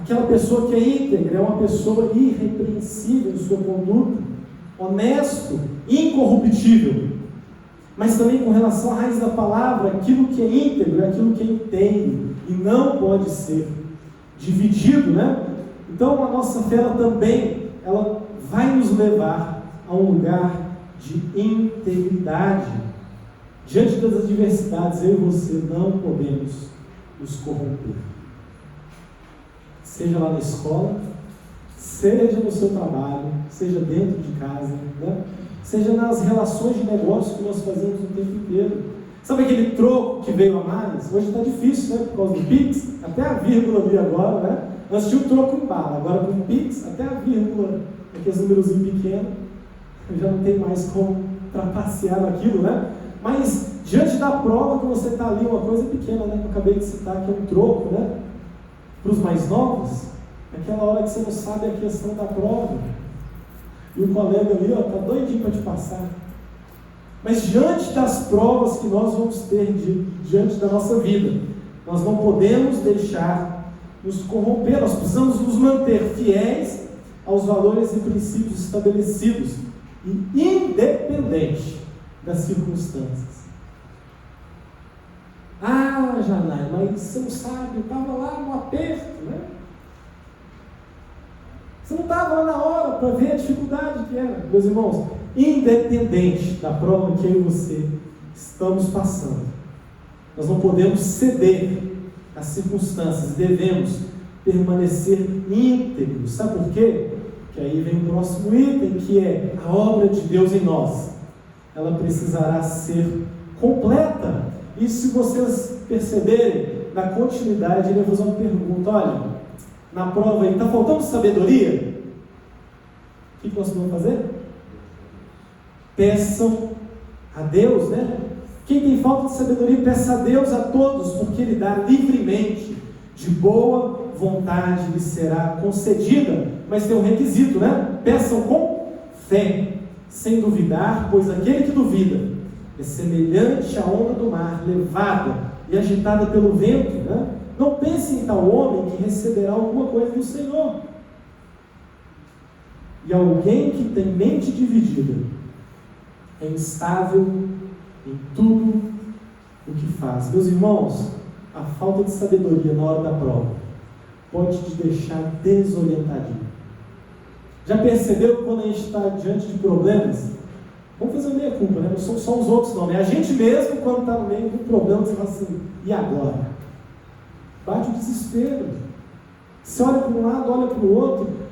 Aquela pessoa que é íntegra é uma pessoa irrepreensível em sua conduta, honesto, incorruptível. Mas também com relação à raiz da palavra, aquilo que é íntegro é aquilo que é inteiro e não pode ser dividido, né? Então a nossa fé ela vai nos levar a um lugar de integridade. Diante das adversidades, eu e você não podemos nos corromper. Seja lá na escola, seja no seu trabalho, seja dentro de casa, né? Seja nas relações de negócio que nós fazemos o tempo inteiro, Sabe aquele troco que veio a mais? Hoje está difícil, né? Por causa do Pix, até a vírgula ali agora, né? Antes tinha um troco em bala, agora com o Pix, até a vírgula, aqueles númerozinhos pequenos, já não tem mais como trapacear naquilo, né? Mas diante da prova que você está ali, uma coisa pequena, né? Que eu acabei de citar, que é um troco, né? Para os mais novos, aquela hora que você não sabe a questão da prova, e o colega ali, ó, está doidinho para te passar. Mas diante das provas que nós vamos ter diante da nossa vida, nós não podemos deixar nos corromper, nós precisamos nos manter fiéis aos valores e princípios estabelecidos, e independente das circunstâncias. Ah, Janai, mas você não sabe, eu estava lá no aperto, né? Você não estava lá na hora para ver a dificuldade que era. Meus irmãos, independente da prova que eu e você estamos passando, nós não podemos ceder às circunstâncias, devemos permanecer íntegros. Sabe por quê? Porque aí vem o próximo item, que é a obra de Deus em nós. Ela precisará ser completa. E se vocês perceberem, na continuidade, ele vai fazer uma pergunta: olha, na prova aí, está faltando sabedoria? O que nós vamos fazer? Peçam a Deus, né? Quem tem falta de sabedoria, peça a Deus a todos, porque Ele dá livremente, de boa vontade lhe será concedida. Mas tem um requisito, né? Peçam com fé, sem duvidar, pois aquele que duvida é semelhante à onda do mar, levada e agitada pelo vento, né? Não pense em tal homem que receberá alguma coisa do Senhor. E alguém que tem mente dividida é instável em tudo o que faz. Meus irmãos, a falta de sabedoria na hora da prova pode te deixar desorientadinho. Já percebeu que quando a gente está diante de problemas, vamos fazer meia culpa, né? Não são só os outros não, é a gente mesmo quando está no meio do problema, você fala assim, e agora? Bate o desespero. Você olha para um lado, olha para o outro.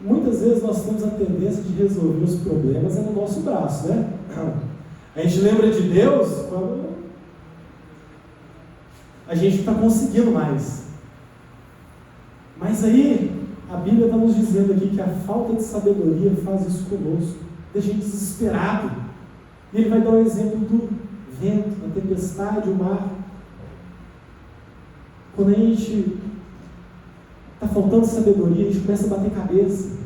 Muitas vezes nós temos a tendência de resolver os problemas no nosso braço, né? A gente lembra de Deus quando a gente está conseguindo mais. Mas aí, a Bíblia está nos dizendo aqui que a falta de sabedoria faz isso conosco, deixa a gente desesperado. E ele vai dar o exemplo do vento, da tempestade, o mar. Quando a gente está faltando sabedoria, a gente começa a bater cabeça,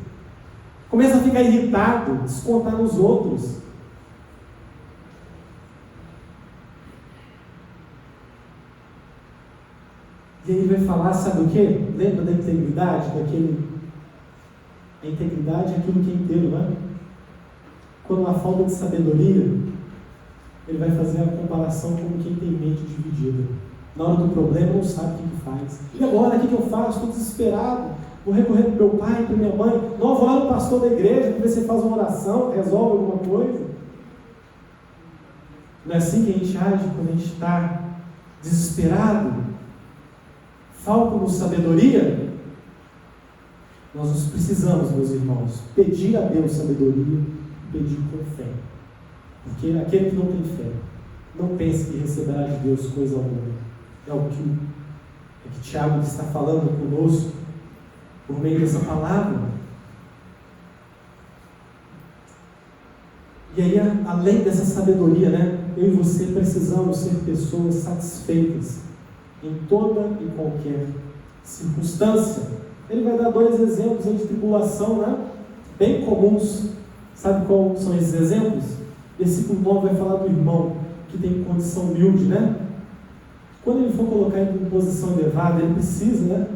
começa a ficar irritado, descontar nos outros. E aí ele vai falar, sabe o quê? Lembra da integridade? A integridade é aquilo que é inteiro, né? Quando há falta de sabedoria, ele vai fazer a comparação com quem tem mente dividida. Na hora do problema não sabe o que faz. E agora, o que eu faço? Estou desesperado. Vou recorrer para o meu pai, para minha mãe. Não, vou lá no pastor da igreja, para ver se ele faz uma oração, resolve alguma coisa. Não é assim que a gente age quando a gente está desesperado? Falta-nos sabedoria? Nós precisamos, meus irmãos, pedir a Deus sabedoria, pedir com fé. Porque aquele que não tem fé, não pense que receberá de Deus coisa alguma. É o que Tiago está falando conosco por meio dessa palavra. E aí, além dessa sabedoria, né, eu e você precisamos ser pessoas satisfeitas em toda e qualquer circunstância. Ele vai dar 2 exemplos de tribulação, né, bem comuns. Sabe quais são esses exemplos? Versículo 9 vai falar do irmão que tem condição humilde, né? Quando ele for colocar em posição elevada, ele precisa, né,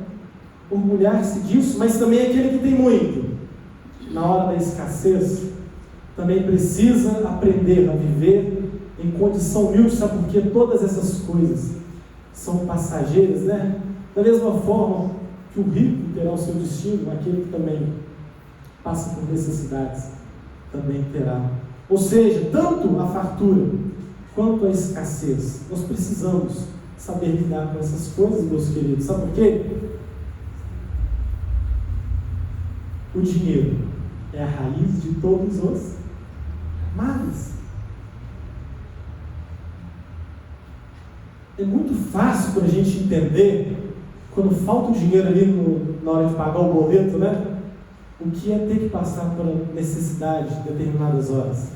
orgulhar-se disso, mas também aquele que tem muito, na hora da escassez, também precisa aprender a viver em condição humilde, sabe? Porque todas essas coisas são passageiras, né? Da mesma forma que o rico terá o seu destino, aquele que também passa por necessidades também terá. Ou seja, tanto a fartura quanto a escassez, nós precisamos saber lidar com essas coisas, meus queridos. Sabe por quê? O dinheiro é a raiz de todos os males. É muito fácil para a gente entender, quando falta o dinheiro ali na hora de pagar o boleto, né? O que é ter que passar por necessidade em determinadas horas.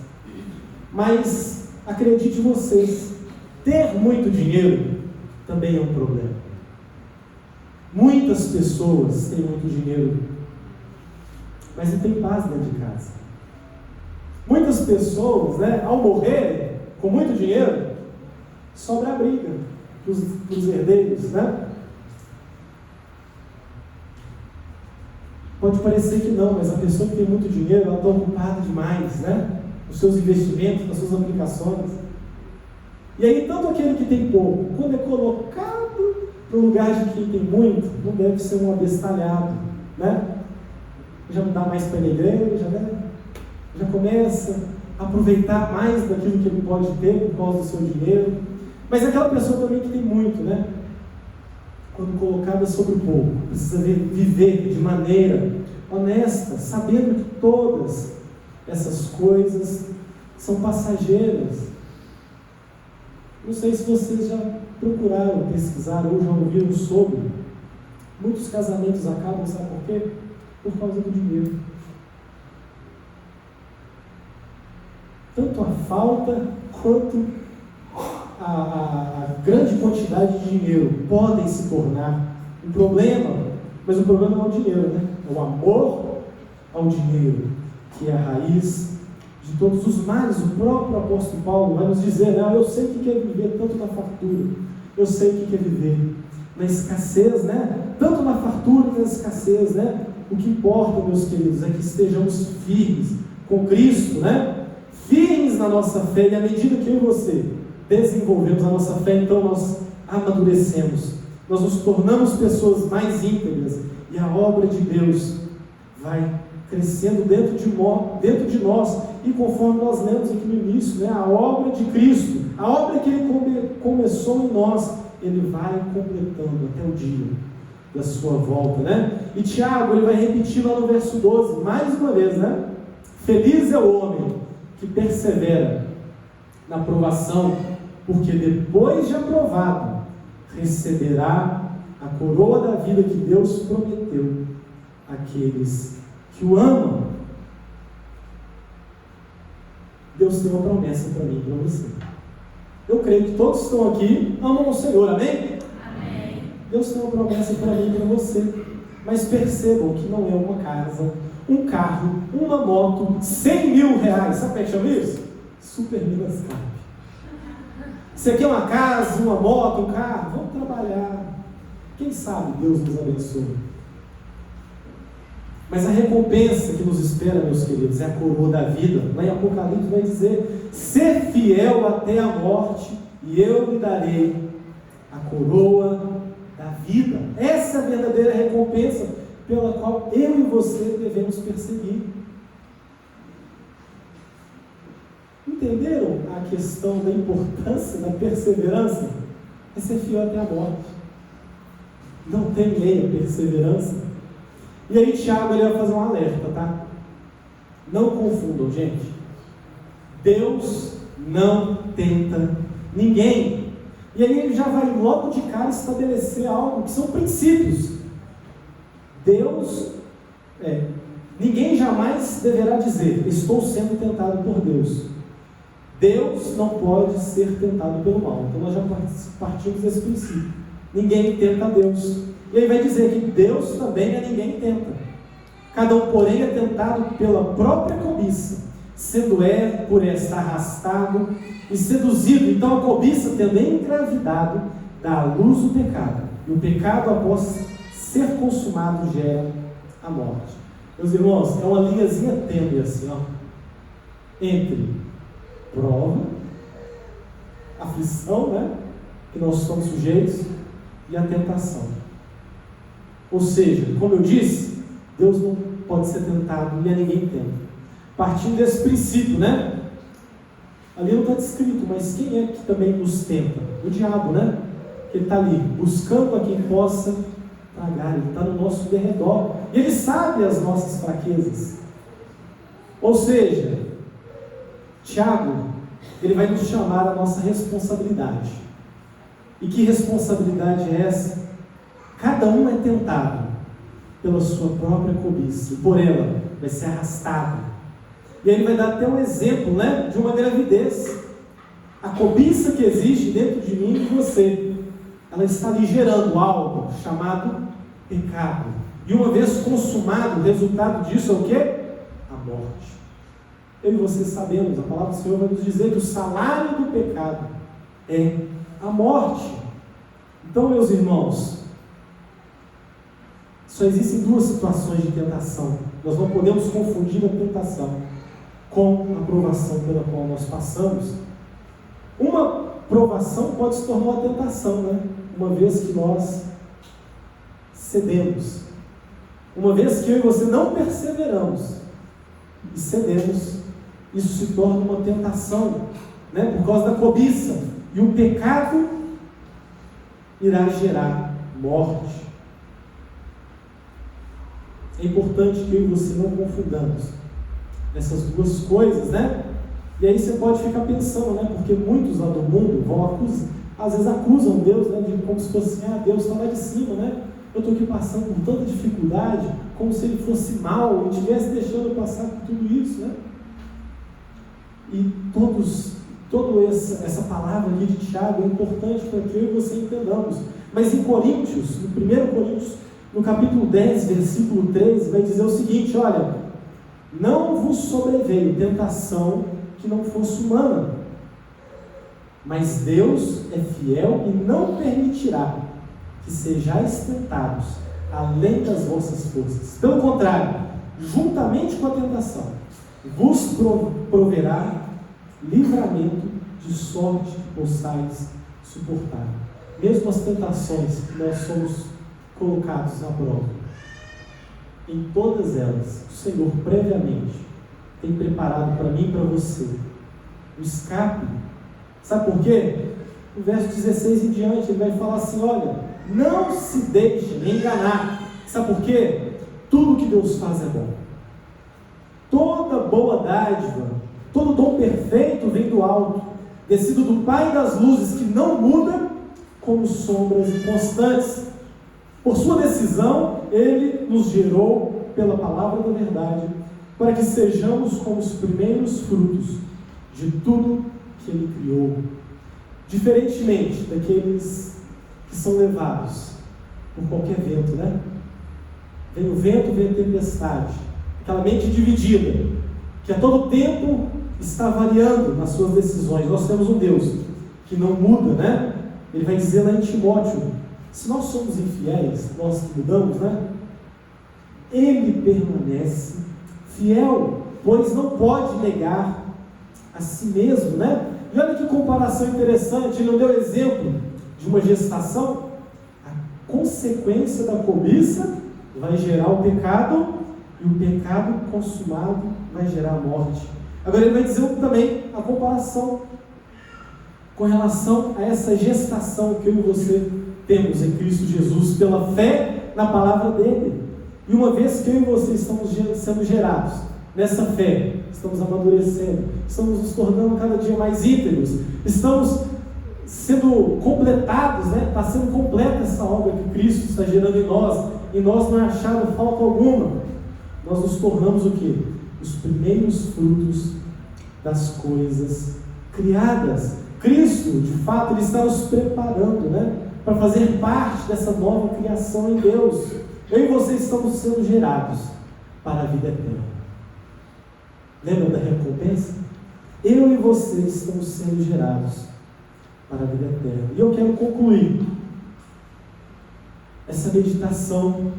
Mas, acredite vocês, ter muito dinheiro também é um problema. Muitas pessoas têm muito dinheiro, mas não tem paz dentro de casa. Muitas pessoas, né, ao morrer com muito dinheiro, sobra a briga dos herdeiros, né? Pode parecer que não, mas a pessoa que tem muito dinheiro, ela está ocupada demais, né? Os seus investimentos, as suas aplicações. E aí, tanto aquele que tem pouco, quando é colocado no lugar de quem tem muito, não deve ser um abestalhado, né? Já não dá mais para ir na igreja, né? Já começa a aproveitar mais daquilo que ele pode ter por causa do seu dinheiro. Mas aquela pessoa também que tem muito, né? Quando colocada sobre o pouco, precisa viver de maneira honesta, sabendo que todas essas coisas são passageiras. Não sei se vocês já procuraram pesquisar ou já ouviram sobre. Muitos casamentos acabam, sabe por quê? Por causa do dinheiro. Tanto a falta quanto a grande quantidade de dinheiro podem se tornar um problema, mas o problema não é o dinheiro, né? É o amor ao dinheiro, que é a raiz de todos os males. O próprio apóstolo Paulo vai nos dizer, né? Eu sei o que é viver tanto na fartura, eu sei o que é viver na escassez, né? Tanto na fartura e na escassez, né? O que importa, meus queridos, é que estejamos firmes com Cristo, né? Firmes na nossa fé, e à medida que eu e você desenvolvemos a nossa fé, então nós amadurecemos, nós nos tornamos pessoas mais íntegras, e a obra de Deus vai crescendo dentro de nós, e conforme nós lemos aqui no início, né, a obra de Cristo, a obra que Ele começou em nós, Ele vai completando até o dia da sua volta, né? E Tiago, ele vai repetir lá no verso 12, mais uma vez, né? Feliz é o homem que persevera na provação, porque depois de aprovado, receberá a coroa da vida que Deus prometeu àqueles que o amam. Deus tem uma promessa para mim e para você. Eu creio que todos que estão aqui amam o Senhor, amém? Amém. Deus tem uma promessa para mim e para você. Mas percebam que não é uma casa, um carro, uma moto, 100 mil reais. Sabe como é que chama isso? Super Minas Cap. Você quer uma casa, uma moto, um carro? Vamos trabalhar. Quem sabe Deus nos abençoe. Mas a recompensa que nos espera, meus queridos, é a coroa da vida. Lá em Apocalipse vai dizer: ser fiel até a morte, e eu lhe darei a coroa da vida. Essa é a verdadeira recompensa pela qual eu e você devemos perseguir. Entenderam a questão da importância da perseverança? É ser fiel até a morte. Não tem meia perseverança. E aí Tiago, ele vai fazer um alerta, tá? Não confundam, gente. Deus não tenta ninguém. E aí ele já vai logo de cara estabelecer algo que são princípios. Ninguém jamais deverá dizer: estou sendo tentado por Deus. Deus não pode ser tentado pelo mal. Então nós já partimos desse princípio. Ninguém tenta Deus. E aí vai dizer que Deus também a ninguém tenta. Cada um, porém, é tentado pela própria cobiça, sendo por esta arrastado e seduzido. Então a cobiça, tendo engravidado, dá à luz o pecado. E o pecado, após ser consumado, gera a morte. Meus irmãos, é uma linhazinha tênue assim, ó, entre prova, aflição, né, que nós somos sujeitos, e a tentação. Ou seja, como eu disse, Deus não pode ser tentado e a ninguém tenta. Partindo desse princípio, né? Ali não está descrito, mas quem é que também nos tenta? O diabo, né? Ele está ali, buscando a quem possa tragar. Ele está no nosso derredor. E ele sabe as nossas fraquezas. Ou seja, Tiago, ele vai nos chamar a nossa responsabilidade. E que responsabilidade é essa? Cada um é tentado pela sua própria cobiça, e por ela vai ser arrastado. E aí ele vai dar até um exemplo, de uma gravidez. A cobiça que existe dentro de mim e de você, ela está ali gerando algo chamado pecado. E uma vez consumado, o resultado disso é o quê? A morte. Eu e você sabemos, a palavra do Senhor vai nos dizer que o salário do pecado é a morte. Então, meus irmãos, só existem duas situações de tentação. Nós não podemos confundir a tentação com a provação pela qual nós passamos. Uma provação pode se tornar uma tentação, uma vez que nós cedemos. Uma vez que eu e você não perseveramos e cedemos, isso se torna uma tentação, por causa da cobiça. E o pecado irá gerar morte. É importante que eu e você não confundamos essas duas coisas, E aí você pode ficar pensando, porque muitos lá do mundo vão às vezes acusam Deus, de como se fosse assim, Deus está lá de cima, Eu estou aqui passando por tanta dificuldade, como se Ele fosse mal e estivesse deixando eu passar por tudo isso, E toda essa palavra aqui de Tiago é importante para que eu e você entendamos. Mas em Coríntios, no 1 Coríntios, no capítulo 10, versículo 13, vai dizer o seguinte: olha, não vos sobreveio tentação que não fosse humana, mas Deus é fiel e não permitirá que sejais tentados além das vossas forças. Pelo contrário, juntamente com a tentação, vos proverá livramento, de sorte que possais suportar. Mesmo as tentações que nós somos colocados à prova, em todas elas, o Senhor previamente tem preparado para mim e para você o escape. Sabe por quê? No verso 16 em diante, ele vai falar assim: olha, não se deixe enganar. Sabe por quê? Tudo que Deus faz é bom. Toda boa dádiva, todo dom perfeito vem do alto, descido do Pai das luzes, que não muda como sombras inconstantes. Por sua decisão, Ele nos gerou pela palavra da verdade, para que sejamos como os primeiros frutos de tudo que Ele criou. Diferentemente daqueles que são levados por qualquer vento, Vem o vento, vem a tempestade, aquela mente dividida, que a todo tempo está variando nas suas decisões. Nós temos um Deus que não muda, Ele vai dizer lá em Timóteo: se nós somos infiéis, nós que mudamos, Ele permanece fiel, pois não pode negar a si mesmo, E olha que comparação interessante. Ele não deu exemplo de uma gestação. A consequência da cobiça vai gerar o pecado, e o pecado consumado vai gerar a morte. Agora ele vai dizer também a comparação com relação a essa gestação que eu e você temos em Cristo Jesus, pela fé na palavra dele. E uma vez que eu e você estamos sendo gerados nessa fé, estamos amadurecendo, estamos nos tornando cada dia mais íntegros, estamos sendo completados, está sendo completa essa obra que Cristo está gerando em nós não é achada falta alguma. Nós nos tornamos o quê? Os primeiros frutos das coisas criadas. Cristo, de fato, Ele está nos preparando, para fazer parte dessa nova criação em Deus. Eu e você estamos sendo gerados para a vida eterna. Lembra da recompensa? Eu e você estamos sendo gerados para a vida eterna. E eu quero concluir essa meditação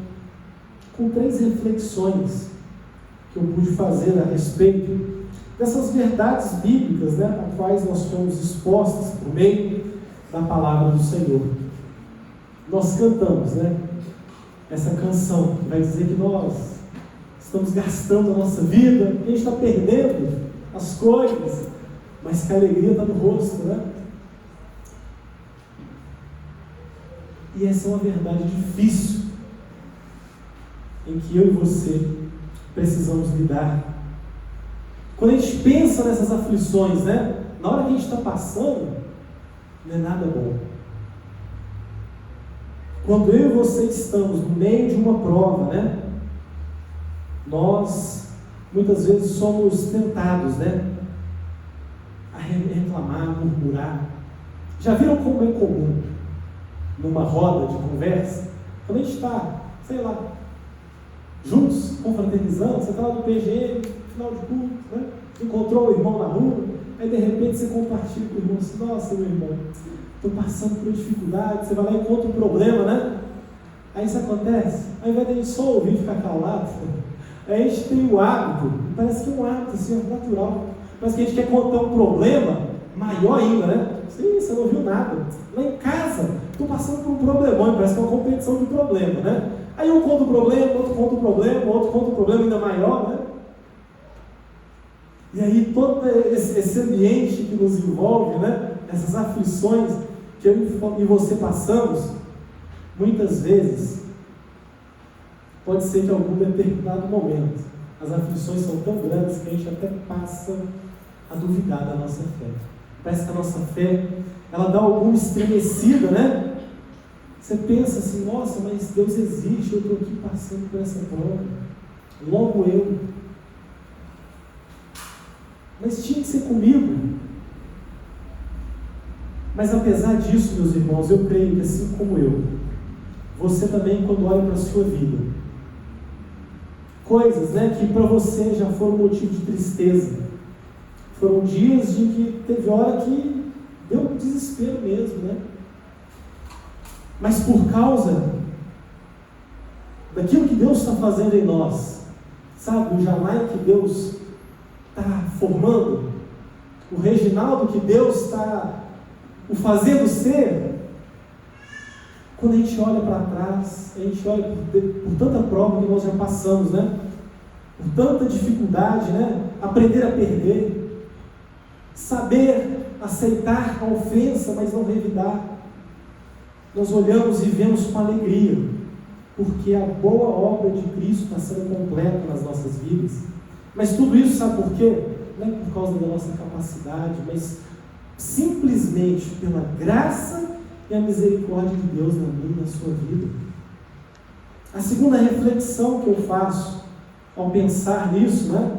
com 3 reflexões que eu pude fazer a respeito dessas verdades bíblicas, a quais nós fomos expostos por meio da palavra do Senhor. Nós cantamos, essa canção que vai dizer que nós estamos gastando a nossa vida, que a gente está perdendo as coisas, mas que a alegria está no rosto, E essa é uma verdade difícil, em que eu e você precisamos lidar. Quando a gente pensa nessas aflições, na hora que a gente está passando, não é nada bom. quando eu e você estamos no meio de uma prova, né? Nós muitas vezes somos tentados, né? A reclamar, murmurar. Já viram como é comum numa roda de conversa? Quando a gente está, sei lá, juntos, confraternizando, você está lá no PGM, final de culto, né? Encontrou o irmão na rua, aí de repente você compartilha com o irmão assim: nossa, meu irmão, estou passando por dificuldade. Você vai lá e encontra um problema, né? Aí isso acontece, ao invés de a gente só ouvir e ficar calado, aí a gente tem o hábito, parece que é um hábito assim, natural, parece que a gente quer contar um problema maior ainda, né? Sim, você não viu nada. Lá em casa, estou passando por um problemão, parece que é uma competição de problema, né? Aí um conta o problema, outro conta o problema, outro conta o problema ainda maior, né? E aí todo esse ambiente que nos envolve, né? Essas aflições que eu e você passamos, muitas vezes, pode ser que em algum determinado momento, as aflições são tão grandes que a gente até passa a duvidar da nossa fé. Parece que a nossa fé, ela dá alguma estremecida, né? Você pensa assim: nossa, mas Deus existe, eu estou aqui passando por essa prova, logo eu. Mas tinha que ser comigo. Mas apesar disso, meus irmãos, eu creio que assim como eu, você também, quando olha para a sua vida, coisas, né, que para você já foram motivo de tristeza, foram dias de que teve hora que deu um desespero mesmo, né? Mas por causa daquilo que Deus está fazendo em nós, sabe, o Jamai que Deus está formando, o Reginaldo que Deus está o fazendo ser, quando a gente olha para trás, a gente olha por tanta prova que nós já passamos, né? Por tanta dificuldade, né? Aprender a perder, saber aceitar a ofensa, mas não revidar. Nós olhamos e vemos com alegria, porque a boa obra de Cristo está sendo completa nas nossas vidas. Mas tudo isso, sabe por quê? Não é por causa da nossa capacidade, mas simplesmente pela graça e a misericórdia de Deus na minha e na sua vida. A segunda reflexão que eu faço ao pensar nisso, né?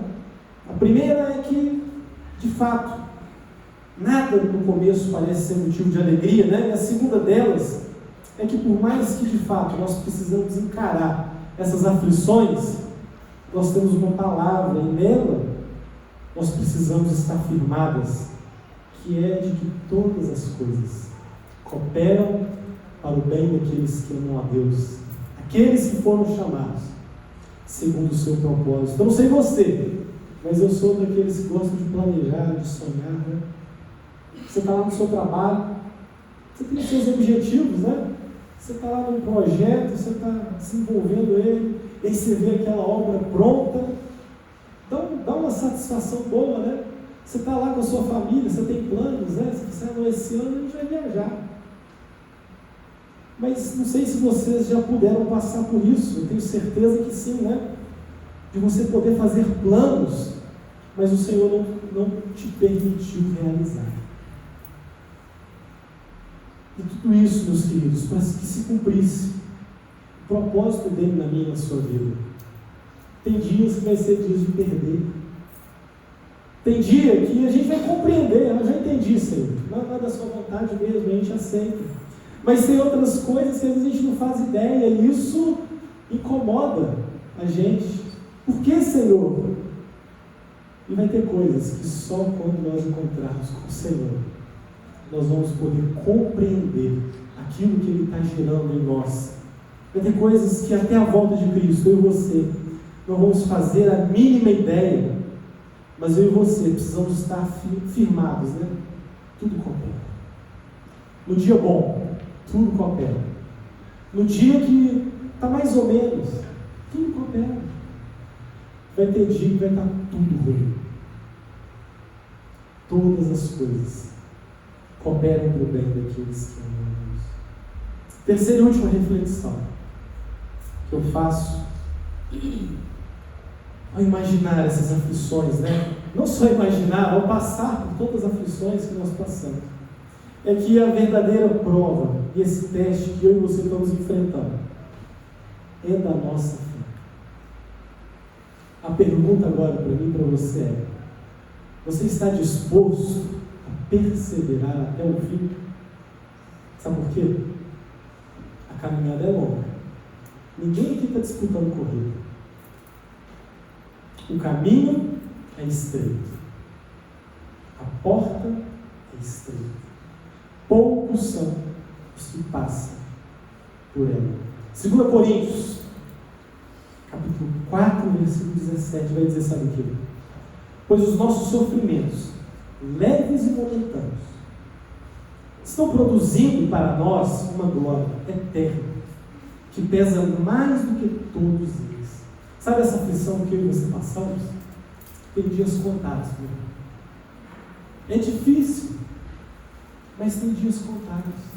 A primeira é que, de fato, nada no começo parece ser motivo de alegria, né? E a segunda delas é que, por mais que de fato nós precisamos encarar essas aflições, nós temos uma palavra e nela nós precisamos estar firmadas, que é de que todas as coisas cooperam para o bem daqueles que amam a Deus, aqueles que foram chamados segundo o seu propósito. Eu não sei você, mas eu sou daqueles que gostam de planejar, de sonhar, né? Você está lá no seu trabalho, você tem os seus objetivos, né? Você está lá num projeto, você está desenvolvendo ele, e aí você vê aquela obra pronta, dá uma satisfação boa, né? Você está lá com a sua família, você tem planos, né? Se você esse ano, a gente vai viajar. Mas não sei se vocês já puderam passar por isso, eu tenho certeza que sim, né? De você poder fazer planos, mas o Senhor não te permitiu realizar. E tudo isso, meus queridos, para que se cumprisse o propósito dele na minha e na sua vida. Tem dias que vai ser dias de perder. Tem dia que a gente vai compreender, eu já entendi, Senhor, não é da sua vontade mesmo, a gente aceita. Mas tem outras coisas que às vezes a gente não faz ideia, e isso incomoda a gente. Por que, Senhor? E vai ter coisas que só quando nós encontrarmos com o Senhor, nós vamos poder compreender aquilo que Ele está gerando em nós. Vai ter coisas que até a volta de Cristo, eu e você, não vamos fazer a mínima ideia, mas eu e você precisamos estar firmados, né? Tudo coopera. No dia bom, tudo coopera. No dia que está mais ou menos, tudo coopera. Vai ter dia que vai estar tudo ruim. Todas as coisas cooperam para o bem daqueles que amam a Deus. Terceira e última reflexão que eu faço ao imaginar essas aflições, né? Não só imaginar, ao passar por todas as aflições que nós passamos, é que a verdadeira prova e esse teste que eu e você estamos enfrentando é da nossa fé. A pergunta agora para mim e para você é: você está disposto a perseverar até o fim? Sabe por quê? A caminhada é longa. Ninguém aqui está disputando corrida. O caminho é estreito. A porta é estreita. Poucos são os que passam por ela. 2 Coríntios, capítulo 4, versículo 17, vai dizer, sabe o quê? Pois os nossos sofrimentos, leves e momentâneos, estão produzindo para nós uma glória eterna, que pesa mais do que todos eles. Sabe essa aflição que eu e você passamos? Tem dias contados, meu irmão. É difícil, mas tem dias contados.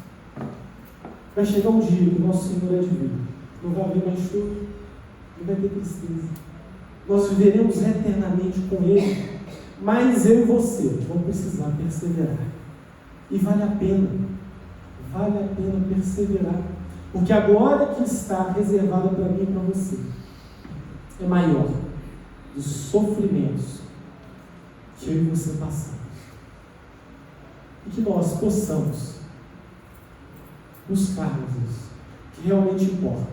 Vai chegar um dia que o nosso Senhor é divino. Não vai haver mais choro, não vai ter tristeza. Nós viveremos eternamente com Ele, mas eu e você vamos precisar perseverar. E vale a pena perseverar, porque a glória que está reservada para mim e para você é maior dos sofrimentos que eu e você passamos. E que nós possamos buscarmos isso. O que realmente importa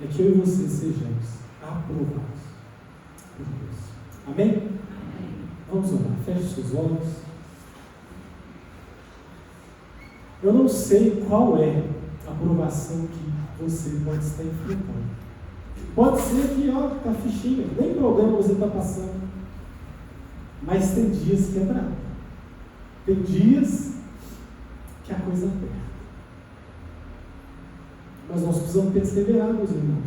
é que eu e você sejamos aprovados por Deus. Amém? Amém. Vamos orar. Feche os seus olhos. Eu não sei qual é a aprovação que você pode estar enfrentando. Pode ser que, está fichinha, nem problema você está passando. Mas tem dias que é bravo. Tem dias que a coisa aperta. Mas nós precisamos perseverar, meus irmãos.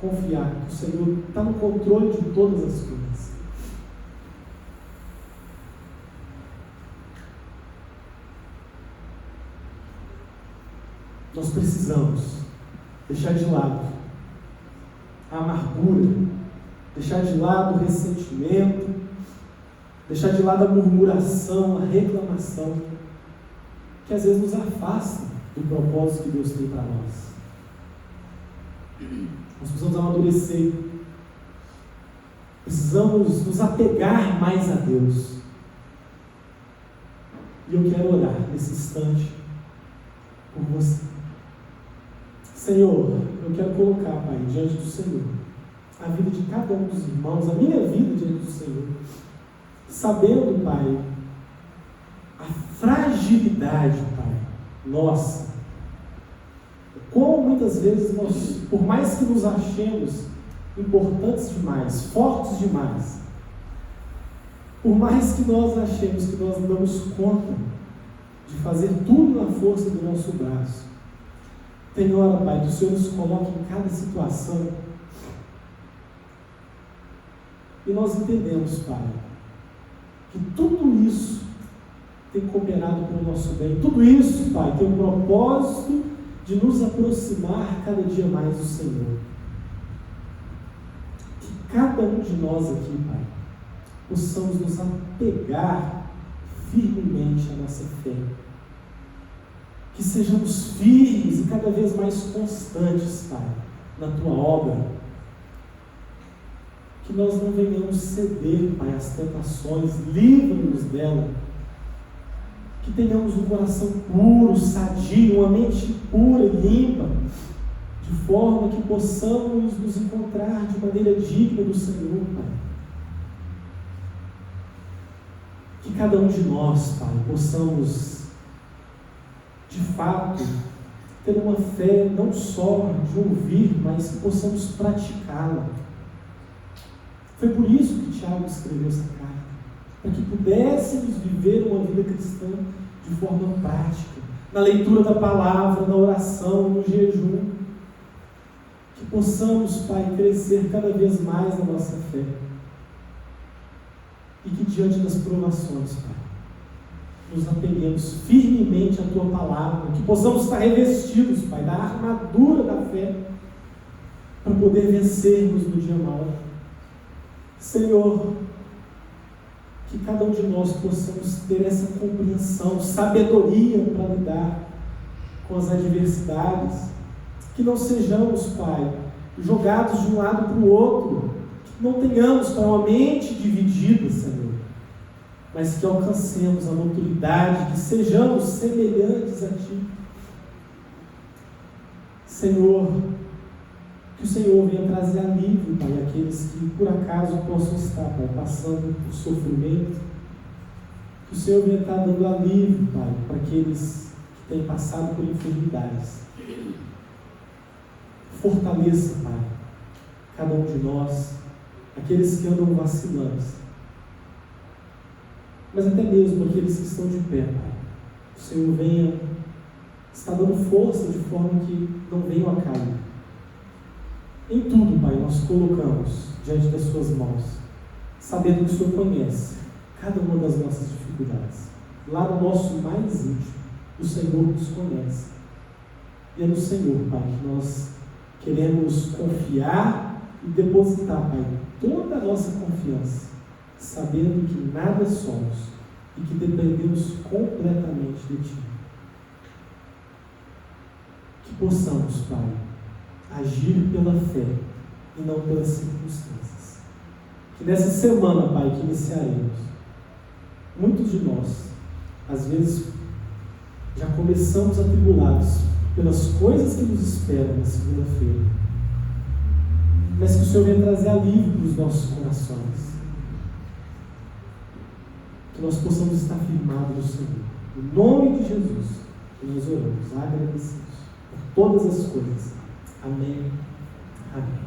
Confiar que o Senhor está no controle de todas as coisas. Nós precisamos deixar de lado a amargura, deixar de lado o ressentimento, deixar de lado a murmuração, a reclamação, que às vezes nos afasta do propósito que Deus tem para nós. Nós precisamos amadurecer, precisamos nos apegar mais a Deus. E eu quero orar nesse instante por você. Senhor, eu quero colocar, Pai, diante do Senhor, a vida de cada um dos irmãos, a minha vida diante do Senhor, sabendo, Pai, a fragilidade, Pai, nossa. Como muitas vezes nós, por mais que nos achemos importantes demais, fortes demais, por mais que nós achemos que nós não damos conta de fazer tudo na força do nosso braço, tem hora, Pai, que o Senhor nos coloca em cada situação e nós entendemos, Pai, que tudo isso tem cooperado para o nosso bem. Tudo isso, Pai, tem o propósito de nos aproximar cada dia mais do Senhor. Que cada um de nós aqui, Pai, possamos nos apegar firmemente à nossa fé. Que sejamos firmes e cada vez mais constantes, Pai, na Tua obra. Que nós não venhamos ceder, Pai, às tentações, livra-nos dela. Que tenhamos um coração puro, sadio, uma mente pura e limpa, de forma que possamos nos encontrar de maneira digna do Senhor, Pai. Que cada um de nós, Pai, possamos de fato ter uma fé não só de ouvir, mas que possamos praticá-la. Foi por isso que Tiago escreveu essa carta, para que pudéssemos viver uma vida cristã de forma prática, na leitura da palavra, na oração, no jejum, que possamos, Pai, crescer cada vez mais na nossa fé, e que diante das provações, Pai, nos apeguemos firmemente à Tua palavra, que possamos estar revestidos, Pai, da armadura da fé, para poder vencermos no dia mau. Senhor, que cada um de nós possamos ter essa compreensão, sabedoria para lidar com as adversidades, que não sejamos, Pai, jogados de um lado para o outro, que não tenhamos, Pai, uma mente dividida, Senhor, mas que alcancemos a maturidade, que sejamos semelhantes a Ti. Senhor, que o Senhor venha trazer alívio, Pai, àqueles que por acaso possam estar, Pai, passando por sofrimento. Que o Senhor venha estar dando alívio, Pai, para aqueles que têm passado por enfermidades. Fortaleça, Pai, cada um de nós, aqueles que andam vacilando, mas até mesmo aqueles que estão de pé, Pai. O Senhor venha estar dando força de forma que não venham a cair. Em tudo, Pai, nós colocamos diante das Suas mãos, sabendo que o Senhor conhece cada uma das nossas dificuldades. Lá no nosso mais íntimo, o Senhor nos conhece. E é no Senhor, Pai, que nós queremos confiar e depositar, Pai, toda a nossa confiança, sabendo que nada somos e que dependemos completamente de Ti. Que possamos, Pai, agir pela fé e não pelas circunstâncias. Que nessa semana, Pai, que iniciaremos, muitos de nós, às vezes, já começamos atribulados pelas coisas que nos esperam na segunda-feira, mas que o Senhor venha trazer alívio para os nossos corações, que nós possamos estar firmados no Senhor. Em nome de Jesus, nós oramos, agradecidos por todas as coisas. Amém. Amém.